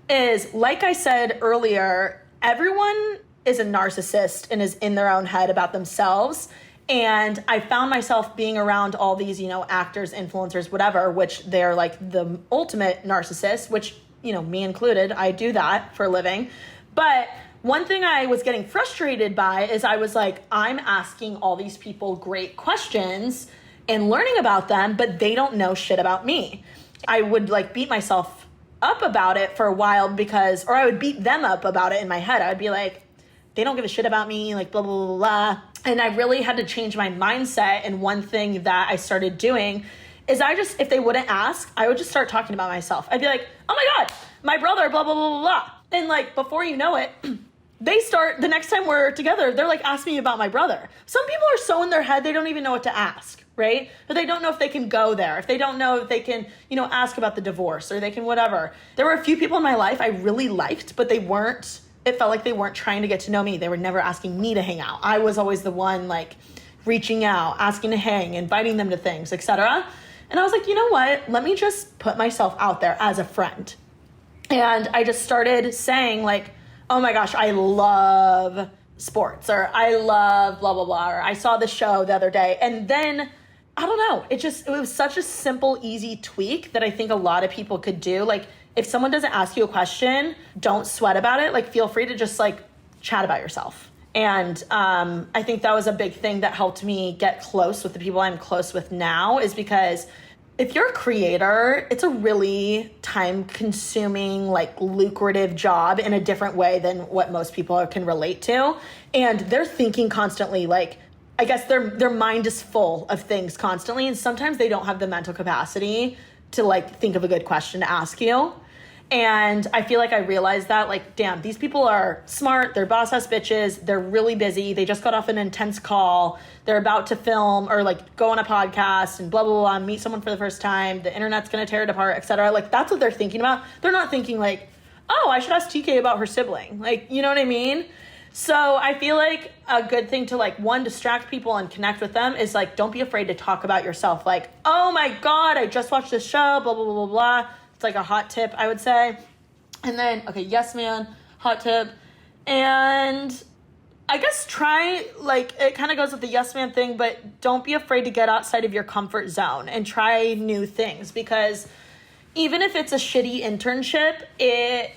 is like I said earlier, everyone is a narcissist and is in their own head about themselves. And I found myself being around all these, you know, actors, influencers, whatever, which they're like the ultimate narcissist, which, you know, me included, I do that for a living. But one thing I was getting frustrated by is I was like, I'm asking all these people great questions and learning about them, but they don't know shit about me. I would like beat myself up about it for a while or I would beat them up about it in my head. I would be like, they don't give a shit about me, like blah, blah, blah, blah. And I really had to change my mindset. And one thing that I started doing is if they wouldn't ask, I would just start talking about myself. I'd be like, oh my God, my brother, blah, blah, blah, blah, blah. And like, before you know it, the next time we're together, they're like, ask me about my brother. Some people are so in their head, they don't even know what to ask, right? But they don't know if they can go there, if they don't know if they can, you know, ask about the divorce or they can whatever. There were a few people in my life I really liked, but it felt like they weren't trying to get to know me. They were never asking me to hang out. I was always the one like reaching out, asking to hang, inviting them to things, etc. And I was like, you know what? Let me just put myself out there as a friend. And I just started saying like, oh my gosh, I love sports, or I love blah, blah, blah, or I saw the show the other day. And then, I don't know, it was such a simple, easy tweak that I think a lot of people could do. Like, if someone doesn't ask you a question, don't sweat about it. Like, feel free to just like chat about yourself. And I think that was a big thing that helped me get close with the people I'm close with now, is because if you're a creator, it's a really time-consuming, like lucrative job in a different way than what most people can relate to. And they're thinking constantly, like, I guess their mind is full of things constantly, and sometimes they don't have the mental capacity to like think of a good question to ask you. And I feel like I realized that, like, damn, these people are smart, they're boss-ass bitches, they're really busy, they just got off an intense call, they're about to film or, like, go on a podcast and blah, blah, blah, meet someone for the first time, the internet's gonna tear it apart, etc. Like, that's what they're thinking about. They're not thinking, like, oh, I should ask TK about her sibling. Like, you know what I mean? So I feel like a good thing to, like, one, distract people and connect with them is, like, don't be afraid to talk about yourself. Like, oh, my God, I just watched this show, blah, blah, blah, blah, blah. It's like a hot tip, I would say. And then, okay, yes, man, hot tip. And I guess try, like, it kind of goes with the yes, man thing, but don't be afraid to get outside of your comfort zone and try new things, because even if it's a shitty internship, it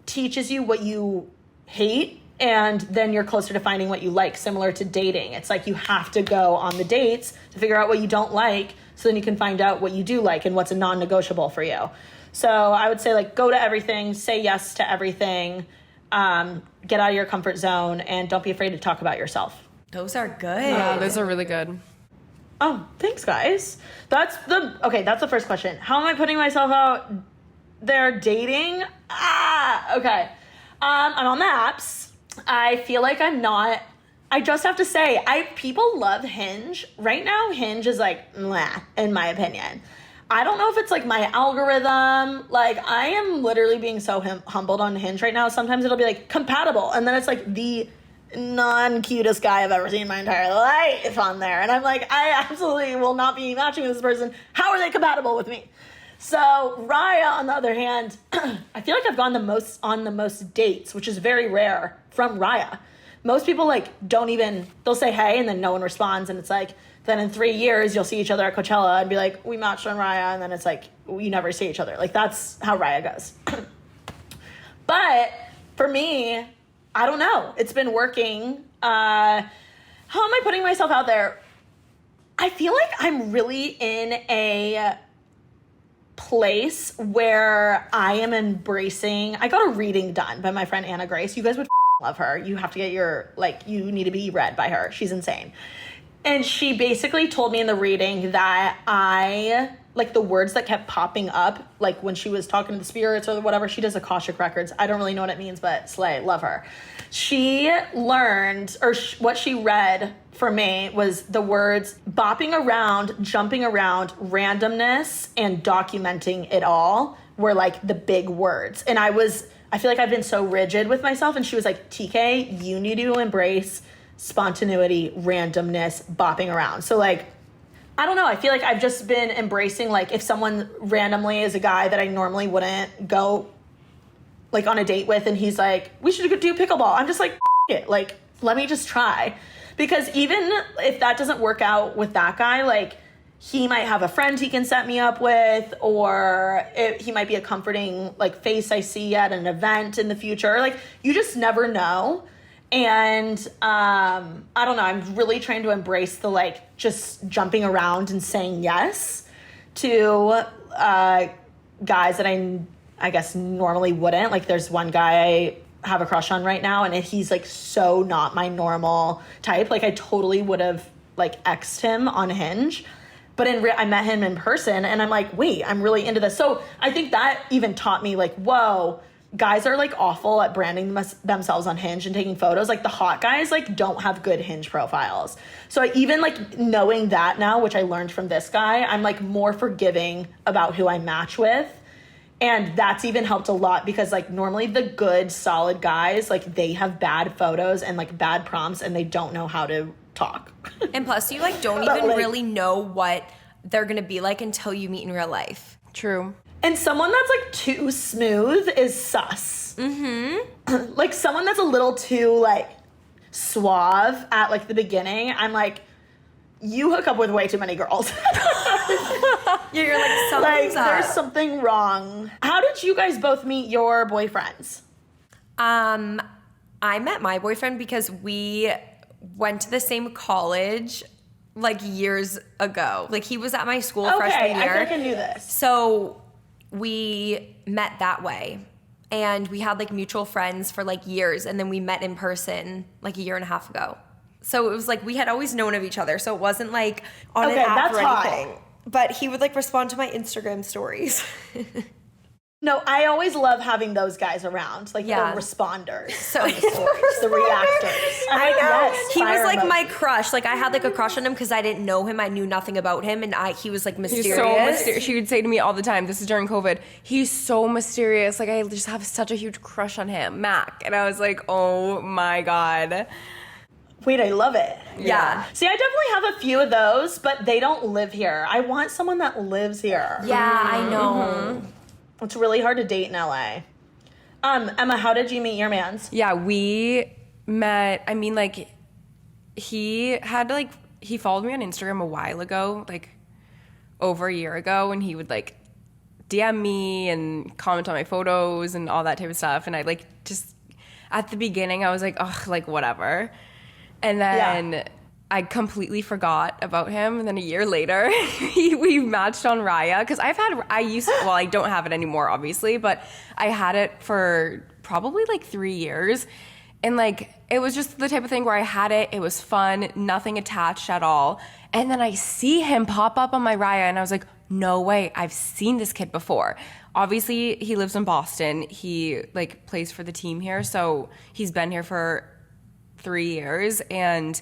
teaches you what you hate, and then you're closer to finding what you like, similar to dating. It's like you have to go on the dates to figure out what you don't like, so then you can find out what you do like and what's a non-negotiable for you. So I would say, like, go to everything, say yes to everything, get out of your comfort zone, and don't be afraid to talk about yourself. Those are good. Yeah, those are really good. Oh, thanks, guys. That's the first question. How am I putting myself out there dating? Okay. I'm on the apps. I feel like I'm not. I just have to say, people love Hinge. Right now, Hinge is like, meh, in my opinion. I don't know if it's like my algorithm. Like, I am literally being so humbled on Hinge right now. Sometimes it'll be like compatible, and then it's like the non-cutest guy I've ever seen in my entire life on there. And I'm like, I absolutely will not be matching with this person. How are they compatible with me? So Raya, on the other hand, I feel like I've gone on the most dates, which is very rare from Raya. Most people like don't even, they'll say hey and then no one responds, and it's like, then in 3 years you'll see each other at Coachella and be like, we matched on Raya, and then it's like, you never see each other. Like that's how Raya goes. But for me, I don't know. It's been working. How am I putting myself out there? I feel like I'm really in a place where I am embracing. I got a reading done by my friend Anna Grace. You guys would love her. You have to get you need to be read by her. She's insane. And she basically told me in the reading that like the words that kept popping up, like when she was talking to the spirits or whatever, she does Akashic Records. I don't really know what it means, but slay, love her. She learned, or what she read for me was the words bopping around, jumping around, randomness, and documenting it all were like the big words. And I feel like I've been so rigid with myself. And she was like, TK, you need to embrace spontaneity, randomness, bopping around. So like, I don't know. I feel like I've just been embracing, like, if someone randomly is a guy that I normally wouldn't go like on a date with, and he's like, we should do pickleball. I'm just like, it. Like, let me just try. Because even if that doesn't work out with that guy, like, he might have a friend he can set me up with, or he might be a comforting like face I see at an event in the future. Like, you just never know. And I don't know, I'm really trying to embrace the like just jumping around and saying yes to guys that I guess normally wouldn't. Like, there's one guy I have a crush on right now, and he's like so not my normal type. Like, I totally would have like X'd him on Hinge, but I met him in person, and I'm like, wait, I'm really into this. So I think that even taught me like, whoa, guys are like awful at branding themselves on Hinge and taking photos. Like, the hot guys like don't have good Hinge profiles. So I even like knowing that now, which I learned from this guy, I'm like more forgiving about who I match with. And that's even helped a lot, because like normally the good solid guys, like they have bad photos and like bad prompts, and they don't know how to talk. And plus you like don't even really know what they're gonna be like until you meet in real life. True. And someone that's like too smooth is sus. Mm-hmm. Like someone that's a little too like suave at like the beginning, I'm like, you hook up with way too many girls. You're like, something's like, up. there's something wrong. How did you guys both meet your boyfriends? I met my boyfriend because we went to the same college like years ago. Like, he was at my school freshman year. I think I knew this. So we met that way. And we had like mutual friends for like years, and then we met in person like a year and a half ago. So it was like we had always known of each other. So it wasn't like on an app or anything. Hot. But he would like respond to my Instagram stories. No, I always love having those guys around, like the responders, So on the stories, the reactors. I know. Yes, He was like emoji. my crush. Like, I had like a crush on him because I didn't know him. I knew nothing about him, and he was like mysterious. He's so mysterious. She would say to me all the time, this is during COVID, he's so mysterious. Like, I just have such a huge crush on him, Mac. And I was like, oh my God. Wait, I love it. Yeah. See, I definitely have a few of those, but they don't live here. I want someone that lives here. Yeah, I know. It's really hard to date in LA. Emma, how did you meet your mans? Yeah, we met, I mean, like, he followed me on Instagram a while ago, like over a year ago, and he would like DM me and comment on my photos and all that type of stuff. And I like just, at the beginning, I was like, oh, like whatever. And then I completely forgot about him. And then a year later, we matched on Raya. Because I don't have it anymore, obviously, but I had it for probably like 3 years. And like, it was just the type of thing where I had it, it was fun, nothing attached at all. And then I see him pop up on my Raya, and I was like, no way, I've seen this kid before. Obviously, he lives in Boston. He like plays for the team here. So he's been here for 3 years, and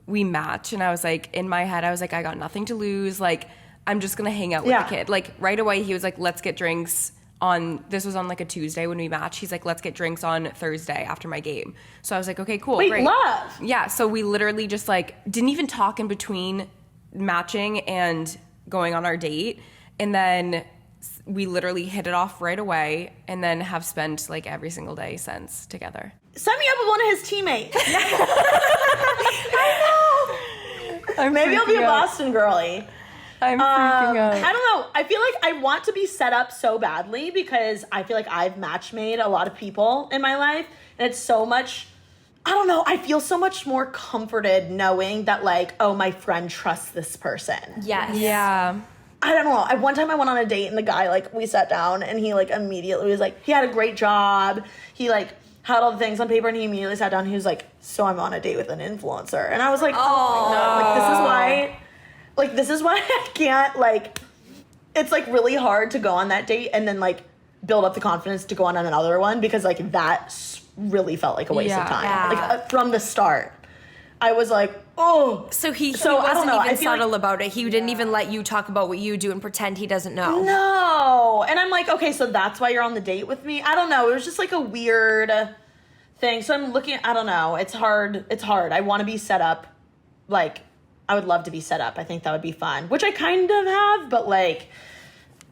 we match. And I was like, in my head, I was like, I got nothing to lose. Like, I'm just gonna hang out with the kid. Like, right away, he was like, let's get drinks this was on like a Tuesday when we matched. He's like, let's get drinks on Thursday after my game. So I was like, okay, cool. Wait, great. love. Yeah. So we literally just like didn't even talk in between matching and going on our date. And then we literally hit it off right away and then have spent like every single day since together. Set me up with one of his teammates. I'm Maybe I'll be a freaking out. Boston girlie. I'm freaking out. I don't know. I feel like I want to be set up so badly because I feel like I've match made a lot of people in my life. And it's so much, I don't know, I feel so much more comforted knowing that like, oh, my friend trusts this person. Yes. Yeah. I don't know. One time I went on a date and the guy, like, we sat down and he like immediately was like, he had a great job. He like had all the things on paper and he immediately sat down and he was like, so I'm on a date with an influencer. And I was like, oh my God, like, this is why I can't, like, it's like really hard to go on that date and then like build up the confidence to go on another one because like that really felt like a waste of time. Yeah. Like from the start, I was like, oh. So he I don't wasn't know. I even feel like- subtle about it. He didn't even let you talk about what you do and pretend he doesn't know. No. And I'm like, okay, so that's why you're on the date with me? I don't know. It was just like a weird thing. So I'm looking, I don't know. It's hard. I want to be set up. Like, I would love to be set up. I think that would be fun, which I kind of have, but like,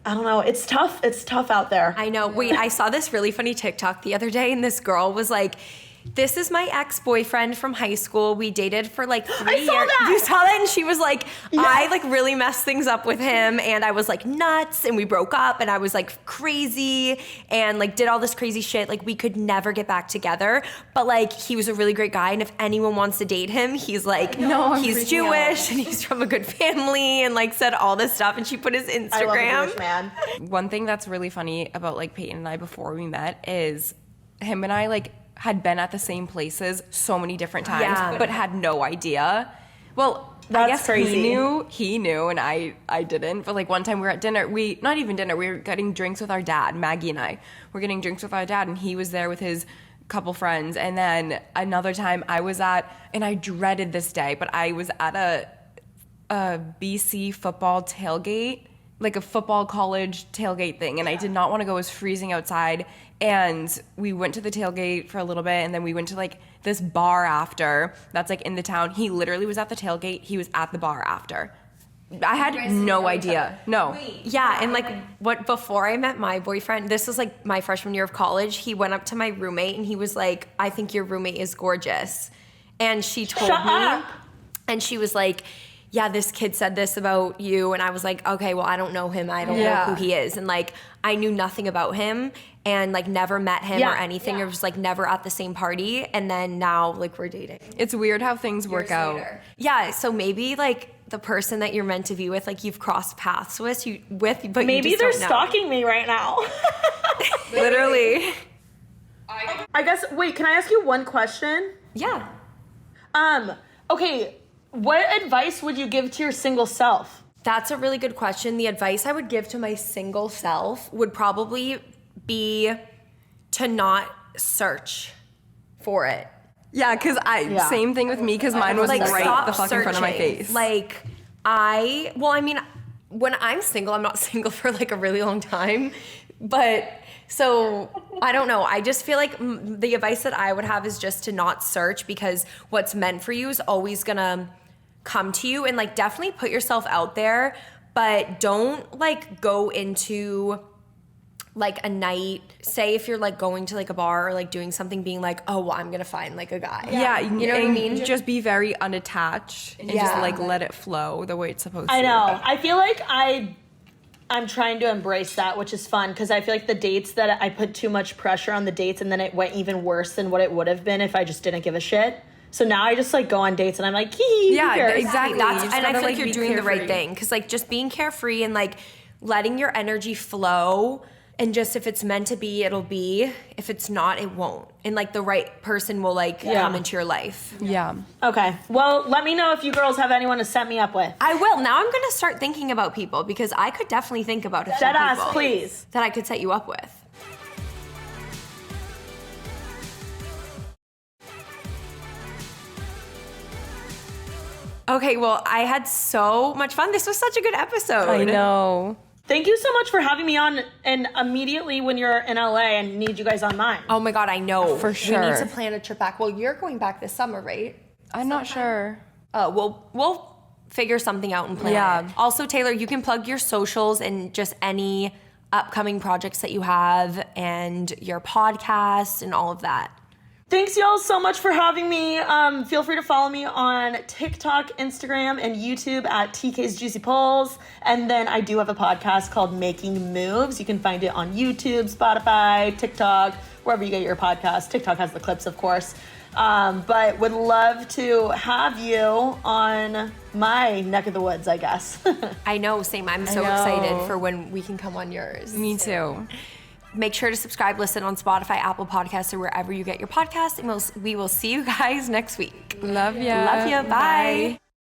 I don't know. It's tough. It's tough out there. I know. Wait, I saw this really funny TikTok the other day, and this girl was like, this is my ex-boyfriend from high school. We dated for like 3 years. saw that! You saw that? And she was like, I like really messed things up with him, and I was like nuts, and we broke up, and I was like crazy, and like did all this crazy shit. Like we could never get back together. But like he was a really great guy, and if anyone wants to date him, he's like, I'm he's freaking Jewish, and he's from a good family, and like said all this stuff. And she put his I love a Instagram. Jewish man. One thing that's really funny about like Peyton and I before we met is him and I like had been at the same places so many different times, Yeah. but had no idea. Well, I That's guess crazy. he knew, and I didn't. But like one time we were at dinner, not even dinner, we were getting drinks with our dad, Maggie and I. We're getting drinks with our dad, and he was there with his couple friends. And then another time and I dreaded this day, but I was at a BC football tailgate, like a football college tailgate thing, and I did not want to go. It was freezing outside, and we went to the tailgate for a little bit, and then we went to like this bar after that's like in the town. He literally was at the tailgate. He was at the bar after. I had no idea. No. Yeah, and like what before I met my boyfriend, this was like my freshman year of college, he went up to my roommate and he was like, I think your roommate is gorgeous. And she told Shut me, up. and she was like, yeah, this kid said this about you. And I was like, okay, well, I don't know him. I don't know Yeah. who he is. And like, I knew nothing about him and like never met him Yeah. or anything. Or was like never at the same party. And then now like we're dating. It's weird how things work out. Yeah, so maybe like the person that you're meant to be with, like you've crossed paths with, but you Maybe just they're don't know. stalking me right now. Literally. I guess, wait, can I ask you one question? Yeah. Okay, what advice would you give to your single self? That's a really good question. The advice I would give to my single self would probably be to not search for it. Yeah, because Yeah. same thing with me, because mine was Like right stop the fuck in front of my searching. face. Like when I'm single, I'm not single for like a really long time, but so I don't know. I just feel like the advice that I would have is just to not search, because what's meant for you is always gonna come to you, and like definitely put yourself out there, but don't like go into like a night, say if you're like going to like a bar or like doing something, being like, oh, well, I'm gonna find like a guy. Yeah, You know what I and mean? Just be very unattached and just Yeah. like let it flow the way it's supposed to. I know. I feel like I'm trying to embrace that, which is fun, because I feel like the dates that I put too much pressure on the dates, and then it went even worse than what it would have been if I just didn't give a shit. So now I just like go on dates and I'm like, hee, Yeah, who cares? exactly. That's, You just and I gotta, feel like like, you're be doing the right carefree. thing, because like just being carefree and like letting your energy flow, and just if it's meant to be, it'll be. If it's not, it won't. And like the right person will like come into your life. Yeah. Okay. Well, let me know if you girls have anyone to set me up with. I will. Now I'm gonna start thinking about people, because I could definitely think about a few Dead ass, people please. that I could set you up with. Okay, well, I had so much fun. This was such a good episode. I know. Thank you so much for having me on, and immediately when you're in LA, I need you guys on mine. Oh my God, I know. For We need sure. to plan a trip back. Well, you're going back this summer, right? I'm not sure. We'll figure something out and plan Yeah. it. Also, Taylor, you can plug your socials and just any upcoming projects that you have and your podcast and all of that. Thanks, y'all, so much for having me. Feel free to follow me on TikTok, Instagram, and YouTube at TK's Juicy Pulls. And then I do have a podcast called Making Moves. You can find it on YouTube, Spotify, TikTok, wherever you get your podcast. TikTok has the clips, of course. But would love to have you on my neck of the woods, I guess. I know, same. I'm so excited for when we can come on yours. Me too. Make sure to subscribe, listen on Spotify, Apple Podcasts, or wherever you get your podcasts. And we will see you guys next week. Love ya. Love ya. Bye.